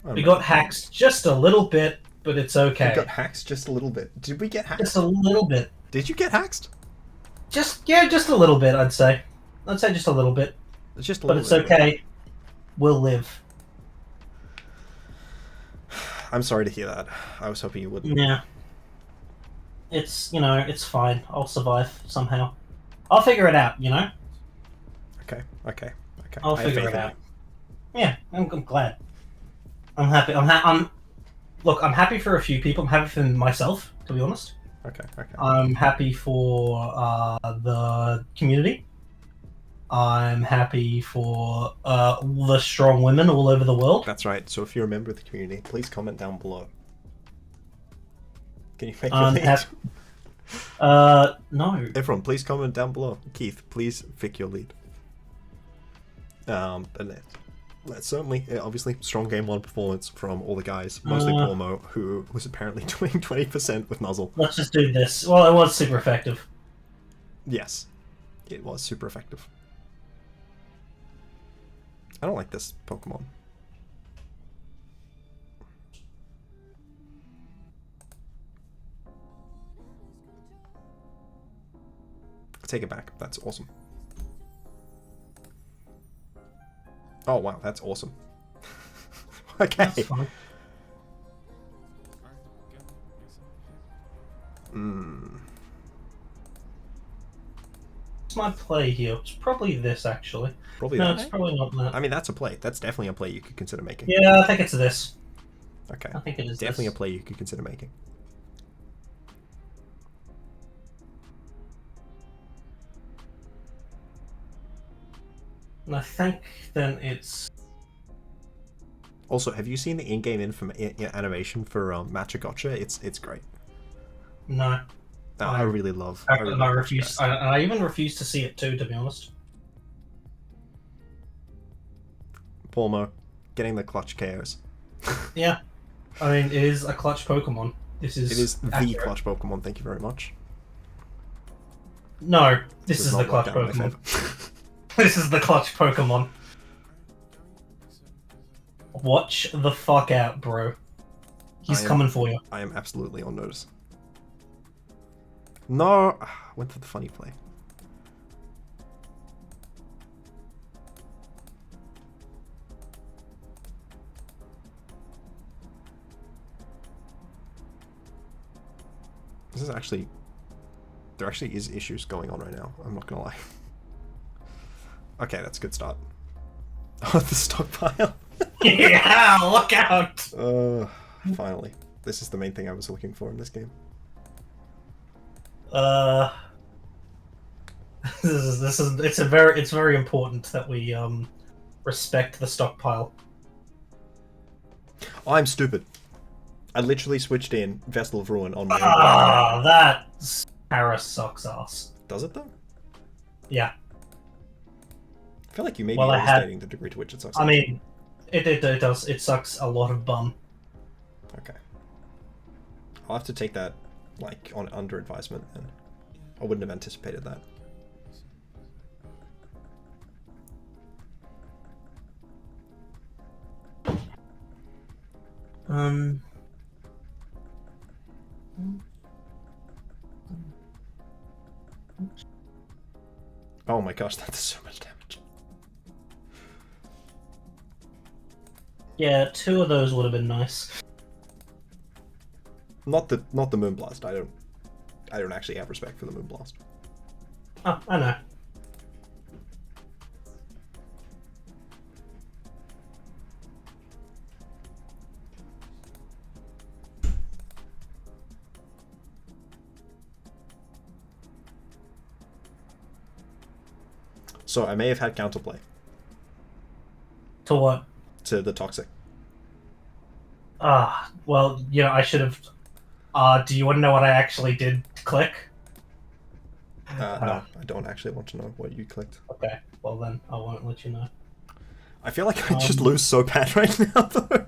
Oh, we got hacked just a little bit, but it's okay. We got hacked just a little bit. Did we get hacked? Just a little bit. Did you get hacked? Just a little bit, I'd say. I'd say just a little bit. Just a but little it's okay. We'll live. I'm sorry to hear that. I was hoping you wouldn't. Yeah. It's, you know, it's fine. I'll survive somehow. I'll figure it out, you know? Okay. I'll figure it out. Yeah, I'm glad. I'm happy. Look, I'm happy for a few people. I'm happy for myself, to be honest. Okay. I'm happy for the community. I'm happy for the strong women all over the world. That's right. So if you're a member of the community, please comment down below. Can you make your lead? No. Everyone, please comment down below. Keith, please pick your lead. And that's certainly, obviously, strong game 1 performance from all the guys. Mostly Pawmo, who was apparently doing 20% with Nuzzle. Let's just do this. Well, it was super effective. Yes, it was super effective. I don't like this Pokemon. Take it back. That's awesome. Oh wow, that's awesome. Okay. That's fine. What's my play here? It's probably this, actually. Probably no, that. it's probably not that. I mean, that's a play. That's definitely a play you could consider making. Yeah, I think it's this. Okay. I think it is definitely this. a play you could consider making. And I think then it's... Also, have you seen the in-game animation for Matcha Gotcha? It's great. No. I really love. I refuse. I even refuse to see it too, to be honest. Pawmo, getting the clutch KOs. Yeah. I mean, it is a clutch Pokemon. It is the clutch Pokemon, thank you very much. No, this is the clutch Pokemon. This is the clutch Pokemon. Watch the fuck out, bro. He's coming for you. I am absolutely on notice. No, went for the funny play. This is actually... There actually is issues going on right now. I'm not gonna lie. Okay, that's a good start. Oh, the stockpile. Yeah, look out! Finally. This is the main thing I was looking for in this game. It's very important that we respect the stockpile. I'm stupid. I literally switched in Vessel of Ruin on my own. Ah, that Paris sucks ass. Does it though? Yeah. I feel like you may be understating the degree to which it sucks. I mean, it does. It sucks a lot of bum. Okay. I'll have to take that, like, under advisement then. I wouldn't have anticipated that. Oh my gosh, that does so much damage. Yeah, 2 of those would have been nice. Not the Moonblast. I don't actually have respect for the Moonblast. Oh, I know. So I may have had counterplay. To what? To the Toxic. Well, you know, I should have... do you want to know what I actually did click? No, I don't actually want to know what you clicked. Okay, well then, I won't let you know. I feel like I just lose so bad right now, though.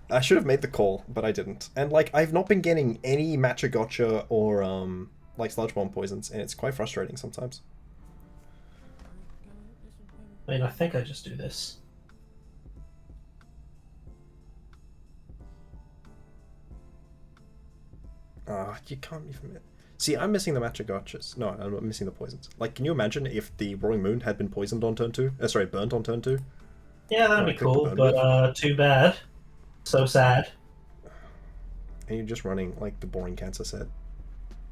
I should have made the call, but I didn't. And, like, I've not been getting any Matcha Gotcha or, like, Sludge Bomb poisons, and it's quite frustrating sometimes. I mean, I think I just do this. You can't even... See, I'm missing the Matcha Gotchas. No, I'm missing the poisons. Like, can you imagine if the Roaring Moon had been poisoned on turn 2? Sorry, burnt on turn 2? Yeah, that'd be cool, but too bad. So sad. And you're just running, like, the boring cancer set.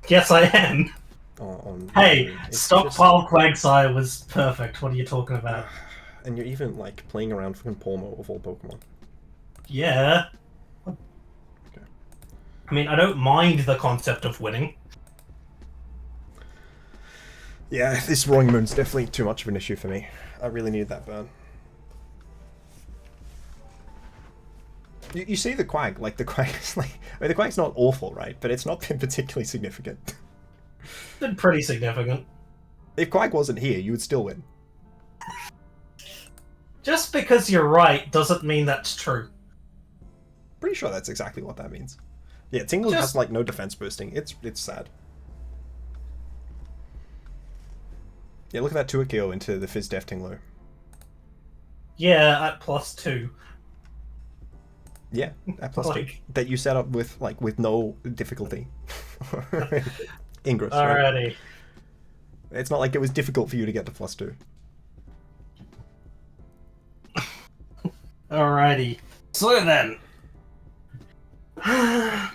Yes, I am. Hey, Stockpile Quagsire was perfect. What are you talking about? And you're even, like, playing around fucking Pawmo of all Pokemon. Yeah. Okay. I mean, I don't mind the concept of winning. Yeah, this Roaring Moon's definitely too much of an issue for me. I really need that burn. You see the Quag, like, the Quag is like... I mean, the Quag's not awful, right? But it's not been particularly significant. It's been pretty significant. If Quag wasn't here, you would still win. Just because you're right doesn't mean that's true. Pretty sure that's exactly what that means. Yeah, Tingle has, like, no defense boosting. It's sad. Yeah, look at that Tuakio into the Fizz Def Tingler. Yeah, at +2. Yeah, at +2. That you set up with, like, with no difficulty. Ingress, Alrighty. Right? It's not like it was difficult for you to get to +2. Alrighty. So then... I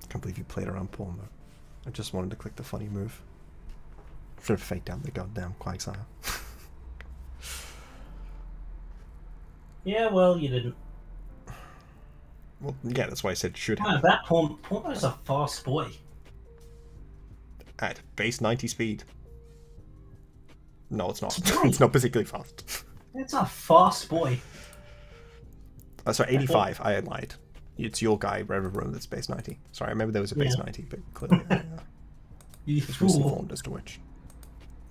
can't believe you played around Pawmo. I just wanted to click the funny move. Should have faked out the goddamn Quagsire. Yeah, well, you didn't. Well, yeah, that's why I said should have. That Pawmo's a fast boy. At base 90 speed. No, it's not. It's not particularly fast. It's a fast boy. Sorry, 85. I lied. It's your guy, Reverend, that's base 90. Sorry, I remember there was a base 90, but clearly You was fool. misinformed as to which.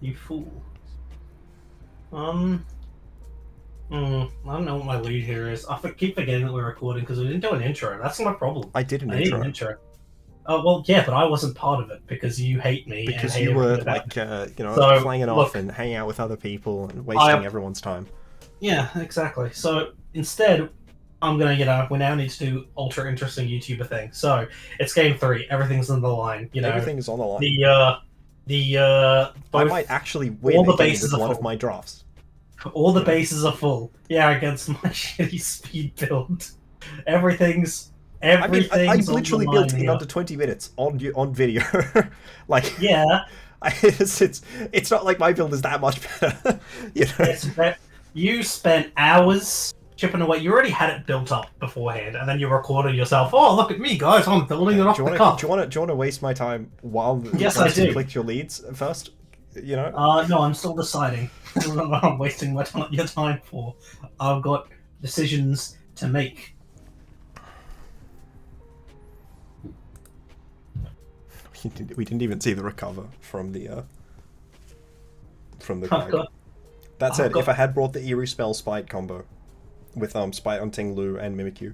You fool. I don't know what my lead here is. I keep forgetting that we're recording because we didn't do an intro. That's my problem. I did an I need intro. an intro. Oh, well, yeah, but I wasn't part of it because you hate me. Because and hate you were, everything about like, you know, So, flying it off and hanging out with other people and wasting everyone's time. Yeah, exactly. So instead, I'm gonna, we now need to do ultra interesting YouTuber thing. So it's game 3. Everything's on the line. You know, everything is on the line. I might actually win the game with one of my drafts. All the bases are full. Yeah, against my shitty speed build. Everything's. I literally built in under 20 minutes on video. Like, yeah, it's not like my build is that much better. You know? You spent hours chipping away. You already had it built up beforehand, and then you recorded yourself. Oh, look at me, guys! I'm building it off the cuff. Do you want to waste my time while yes, I do. You click your leads first? You know? No, I'm still deciding. I don't know what I'm wasting your time for. I've got decisions to make. We didn't even see the recover from the Oh, that said, if I had brought the Eerie Spell Spite combo with Spite on Ting-Lu and Mimikyu,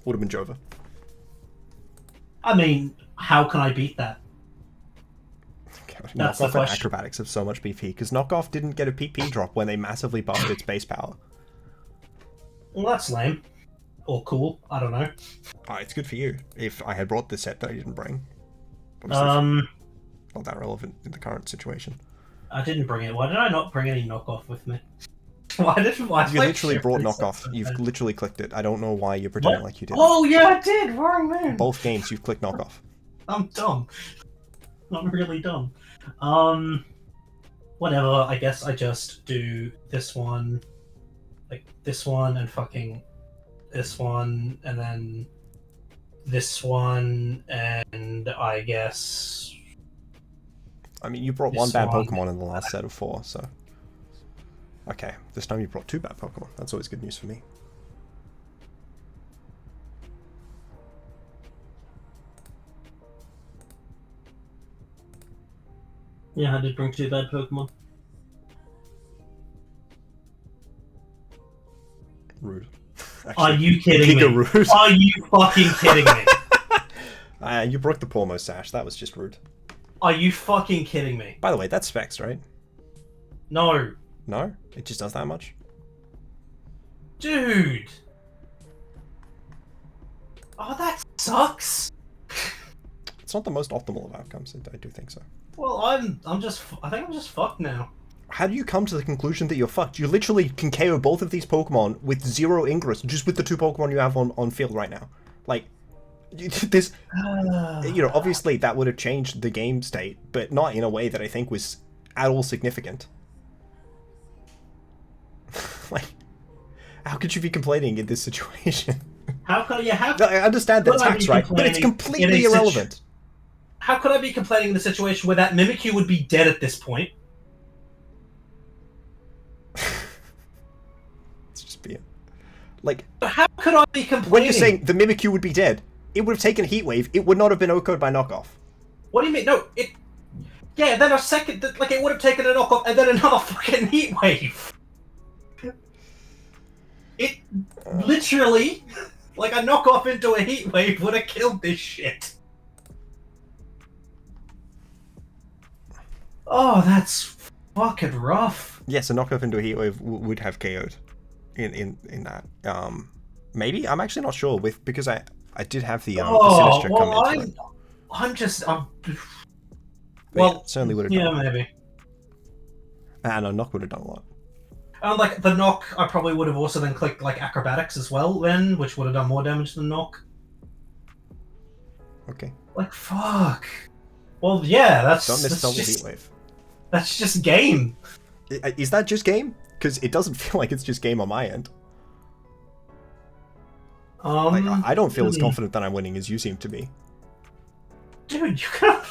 would have been Jova. I mean, how can I beat that? That's Knockoff and Acrobatics have so much BP, because Knockoff didn't get a PP drop when they massively buffed its base power. Well, that's lame. Or cool, I don't know. It's good for you, if I had brought the set that I didn't bring. Obviously, not that relevant in the current situation. I didn't bring it. Why did I not bring any Knockoff with me? You literally brought Knockoff. You've literally clicked it. I don't know why you're pretending like you did. Oh, yeah, I did! Wrong man! Both games, you've clicked Knockoff. I'm dumb. I'm really dumb. Whatever, I guess I just do this one, like this one, and fucking this one, and then this one, and I guess... I mean, you brought one bad Pokemon in the last set of 4, so... Okay, this time you brought 2 bad Pokemon. That's always good news for me. Yeah, I did bring 2 bad Pokemon. Rude. Actually, are you kidding me? Rude. Are you fucking kidding me? You broke the Pawmo sash. That was just rude. Are you fucking kidding me? By the way, that's Specs, right? No. No? It just does that much? Dude! Oh, that sucks! It's not the most optimal of outcomes, I do think so. Well, I think I'm just fucked now. How do you come to the conclusion that you're fucked? You literally can KO both of these Pokemon with 0 Ingress, just with the 2 Pokemon you have on field right now. Like, this... you know, obviously that would have changed the game state, but not in a way that I think was at all significant. Like, how could you be complaining in this situation? How could I understand that tax, right? But it's completely irrelevant. How could I be complaining in the situation where that Mimikyu would be dead at this point? It's just being... Like... But how could I be complaining? When you're saying the Mimikyu would be dead, it would have taken Heat Wave, it would not have been OHKO'd by Knockoff. What do you mean? No, it... Yeah, then a second... Like, it would have taken a Knockoff and then another fucking Heat Wave. It literally... Like, a Knockoff into a Heat Wave would have killed this shit. Oh, that's fucking rough. Yes, a Knockoff into a Heat Wave would have KO'd in that. Maybe? I'm actually not sure, because I did have the Sinistcha come into it. Well, yeah, certainly would have done. Yeah, maybe. And a Knock would have done a lot. And like the Knock, I probably would have also then clicked like Acrobatics as well then, which would have done more damage than Knock. Okay. Like fuck. Well, yeah, that's don't miss double Heat Wave. That's just game. Is that just game? Because it doesn't feel like it's just game on my end. Like, I don't feel as confident that I'm winning as you seem to be. Dude, you can't.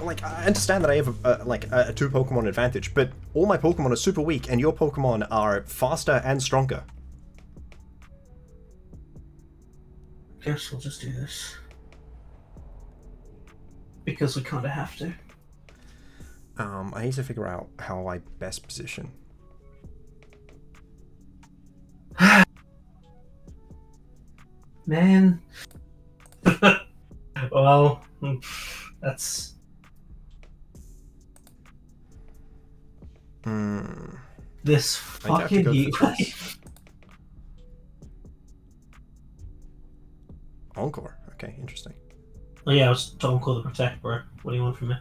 Like, I understand that I have a 2 Pokemon advantage, but all my Pokemon are super weak, and your Pokemon are faster and stronger. Guess we'll just do this. Because we kinda have to. I need to figure out how I best position. Man. Well, that's... This fucking heat wave. Encore. Okay, interesting. Oh yeah, I was told call the protect, bro. What do you want from me?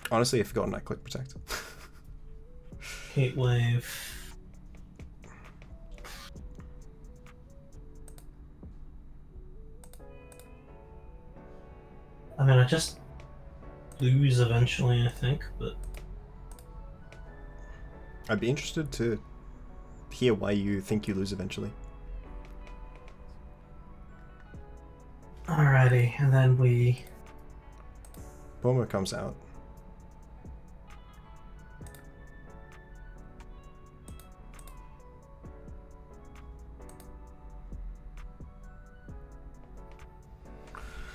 Honestly, I've forgotten I clicked protect. Heat wave. I mean, I just lose eventually, I think, but... I'd be interested to hear why you think you lose eventually. Alrighty, and then we... Pawmo comes out.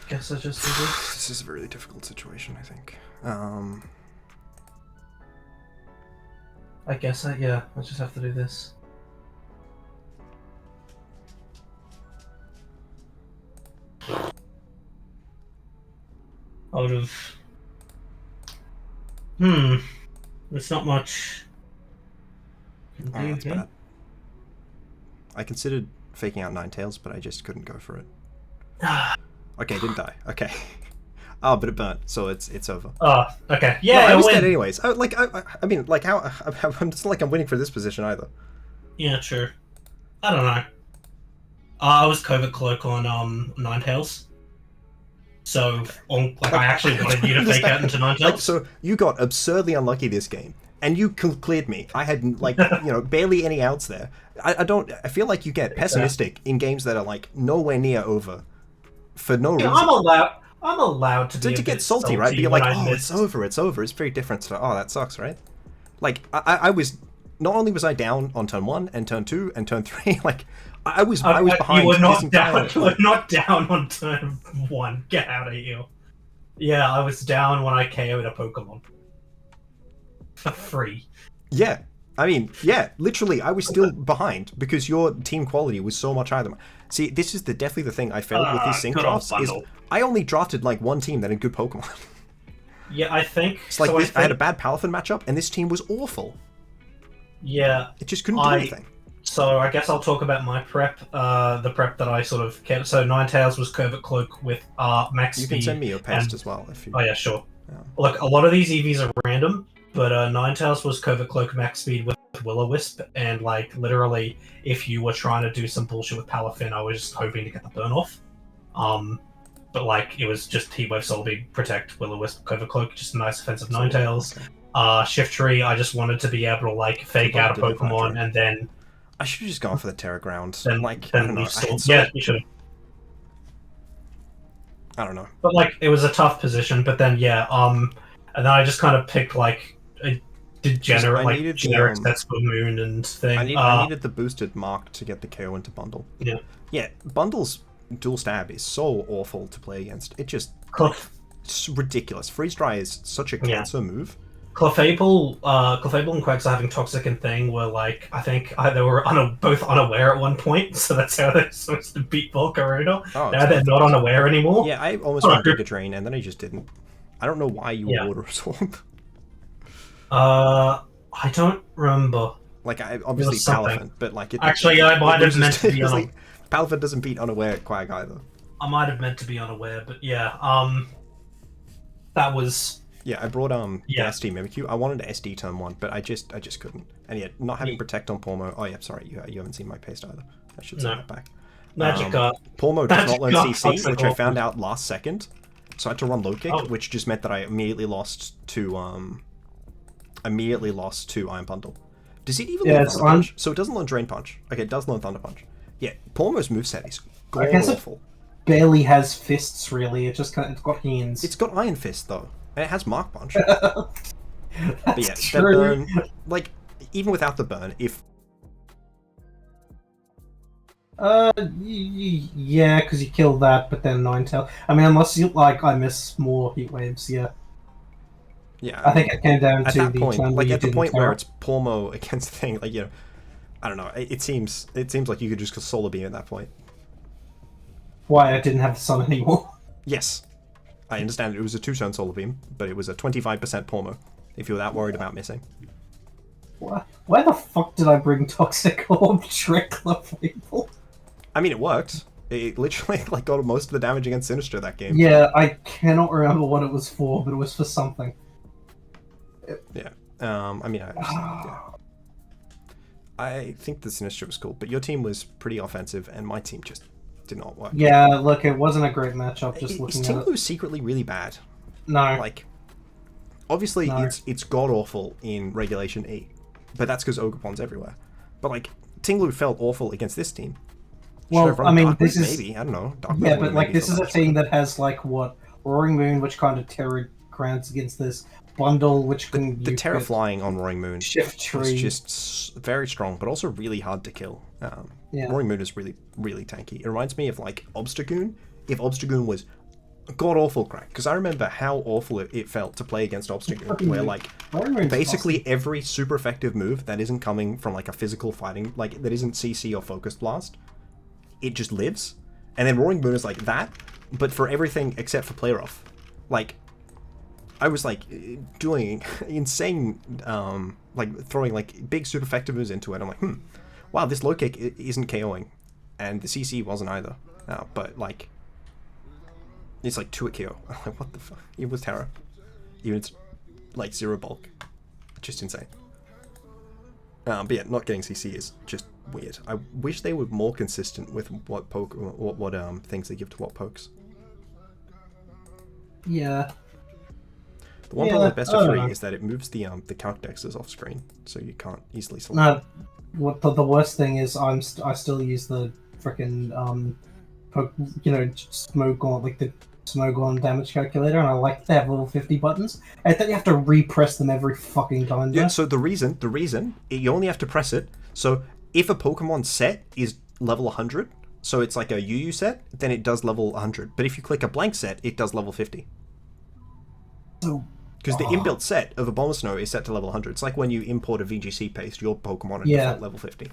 Guess I just do this. This is a really difficult situation, I think. I guess I just have to do this. Out of... There's not much... Oh, that's bad. I considered faking out Ninetales, but I just couldn't go for it. Okay, didn't die. Okay. Oh, but it burnt, so it's over. Oh, okay. Yeah, no, I was win. dead anyways. I mean, like, how? It's not like I'm winning for this position either. Yeah, true. I don't know. I was Covert Cloak on Ninetales. So, I actually wanted you to fake out into Ninetales. Like, so you got absurdly unlucky this game, and you cleared me. I had like barely any outs there. I feel like you get pessimistic in games that are like nowhere near over, for no reason. I'm allowed to be to get salty, right? But you're like, oh, it's over. It's very different to, oh, that sucks, right? Like, I was, not only was I down on turn 1 and turn 2 and turn 3, like, I was behind. You were not down. You were not down on turn 1. Get out of here. Yeah, I was down when I KO'd a Pokemon. For free. Yeah. I mean, yeah, literally, I was still behind because your team quality was so much higher than mine. See, this is definitely the thing I failed with these sync drafts, is I only drafted like one team that had good Pokemon. Yeah, I think... It's like I had a bad Palafin matchup, and this team was awful. Yeah. It just couldn't do anything. So I guess I'll talk about my prep, the prep that I sort of kept. So Ninetales was Covert Cloak with max speed. You can send me your pest as well if you... Oh yeah, sure. Yeah. Look, a lot of these EVs are random, but Ninetales was Covert Cloak max speed with Will-O-Wisp, and like literally, if you were trying to do some bullshit with Palafin, I was just hoping to get the burn off. But like it was just Heatwave, Soul Beam, Protect, Will-O-Wisp, Covert Cloak, just a nice offensive Ninetales. Okay. Shift Tree, I just wanted to be able to like fake out a Pokemon and then. I should have just gone for the Terra Ground. Then, like, then I don't know. Yeah, you should have. I don't know. But like, it was a tough position. But then, yeah, and then I just kind of picked like a degenerate, generic sets for Moon and thing. I needed the boosted mark to get the KO into Bundle. Yeah. Yeah, Bundle's dual stab is so awful to play against. It just it's ridiculous. Freeze Dry is such a cancer move. Clefable and Quags having Toxic and Thing were like, I think they were both unaware at one point, so that's how they're supposed to beat Volcarona. Oh, now they're not unaware anymore. Yeah, I almost went Giga Drain and then I just didn't. I don't know why you Water Absorb. I don't remember. Like, I obviously Palafin, but like... Actually, I might have meant to be unaware. Palafin doesn't beat unaware Quag either. I might have meant to be unaware, but yeah, that was... Yeah, I brought the SD Mimikyu. I wanted to SD turn 1, but I just couldn't. And yeah, not having Protect on Pawmo. Oh yeah, sorry, you haven't seen my paste either. I should send that back. Pawmo does not learn CC, which I found out last second. So I had to run low kick, which just meant that I immediately lost to Iron Bundle. Does it even learn Thunder Punch? So it doesn't learn Drain Punch. Okay, it does learn Thunder Punch. Yeah, Pawmo's moveset is awful. Barely has fists, really. It's got hands. It's got Iron Fist though. And it has Mark Punch. That's but yeah, true. That burn, like, even without the burn, if... Yeah, because you killed that, but then Ninetales. I mean, unless you, like, I miss more Heat Waves, yeah. Yeah. I think it came down to that the point, turn like, at the point where it's Pawmo against Thing, like, I don't know, it seems like you could just Solar Beam at that point. why I didn't have the sun anymore. Yes. I understand it was a 2-turn Solar Beam, but it was a 25% Pawmo, if you're that worried about missing. Why the fuck did I bring Toxic Orb Trickler, people? I mean, it worked. It literally like got most of the damage against Sinistcha that game. Yeah, I cannot remember what it was for, but it was for something. Yeah. I mean, I think the Sinistcha was cool, but your team was pretty offensive, and my team just did not work. Yeah, look, it wasn't a great matchup. Just looking Is at Tinglu it. secretly really bad? No. Like, obviously, No. it's god awful in Regulation E, but that's because Ogerpon's everywhere. But like, Tinglu felt awful against this team. Should Well, have run I mean, Dark this Moon, is maybe, I don't know. Dark yeah, Moon but like maybe this so is a much, team but- that has like what Roaring Moon, which kind of terror grants against this bundle, which can The you Terra could flying on Roaring Moon shift is tree. just very strong, but also really hard to kill. Yeah. Roaring Moon is really, really tanky. It reminds me of like Obstagoon, if Obstagoon was god awful crack, because I remember how awful it felt to play against Obstagoon, where like Roaring Moon's basically every super effective move that isn't coming from like a physical fighting, like that isn't CC or focused blast, it just lives. And then Roaring Moon is like that, but for everything except for play rough. Like, I was like doing insane, like throwing like big super effective moves into it. I'm like, wow, this low kick isn't KOing, and the CC wasn't either. But like, it's like 2 at KO. I'm like, what the fuck? It was Terra. Even it's like 0 bulk, just insane. But yeah, not getting CC is just weird. I wish they were more consistent with what things they give to what pokes. Yeah. The one problem with best of 3 know. is that it moves the countdexes off screen, so you can't easily select. No. What the worst thing is, I still use the frickin' smoke on like the smoke on damage calculator, and I like to have level 50 buttons. And then you have to repress them every fucking time. Yeah. So the reason you only have to press it. So if a Pokemon set is level 100, so it's like a UU set, then it does level 100. But if you click a blank set, it does level 50. So Because the inbuilt set of a Abomasnow is set to level 100. It's like when you import a VGC paste, your Pokemon are default level 50.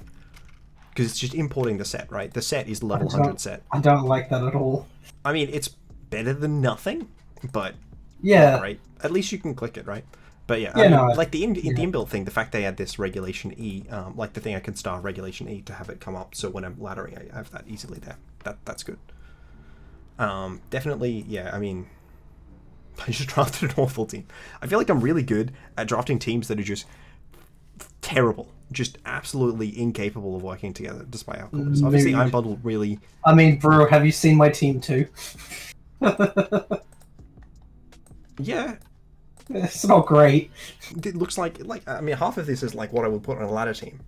Because it's just importing the set, right? The set is level 100 set. I don't like that at all. I mean, it's better than nothing, but Yeah. right. At least you can click it, right? But yeah, Yeah, I mean, no, like the inbuilt thing, the fact they had this Regulation E, like the thing I can star Regulation E to have it come up, so when I'm laddering, I have that easily there. That's good. Definitely, yeah. I mean, I just drafted an awful team. I feel like I'm really good at drafting teams that are just terrible, just absolutely incapable of working together, despite how cool it is. Obviously, I'm bundled really. I mean, bro, have you seen my team too? Yeah, It's not great. it looks like I mean, half of this is like what I would put on a ladder team.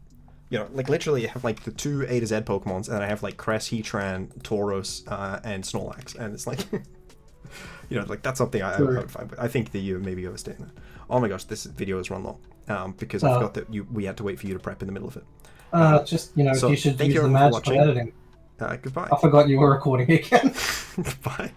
You know, like literally, I have like the 2 A to Z Pokemons, and I have like Cress, Heatran, Tauros, and Snorlax, and it's like, you know, like that's something I would find. But I think that you maybe overstating that. Oh my gosh, this video has run long because I forgot that we had to wait for you to prep in the middle of it. Just you know, so you should thank use you the everyone for magic of watching. editing. Goodbye. I forgot you were recording again. Goodbye.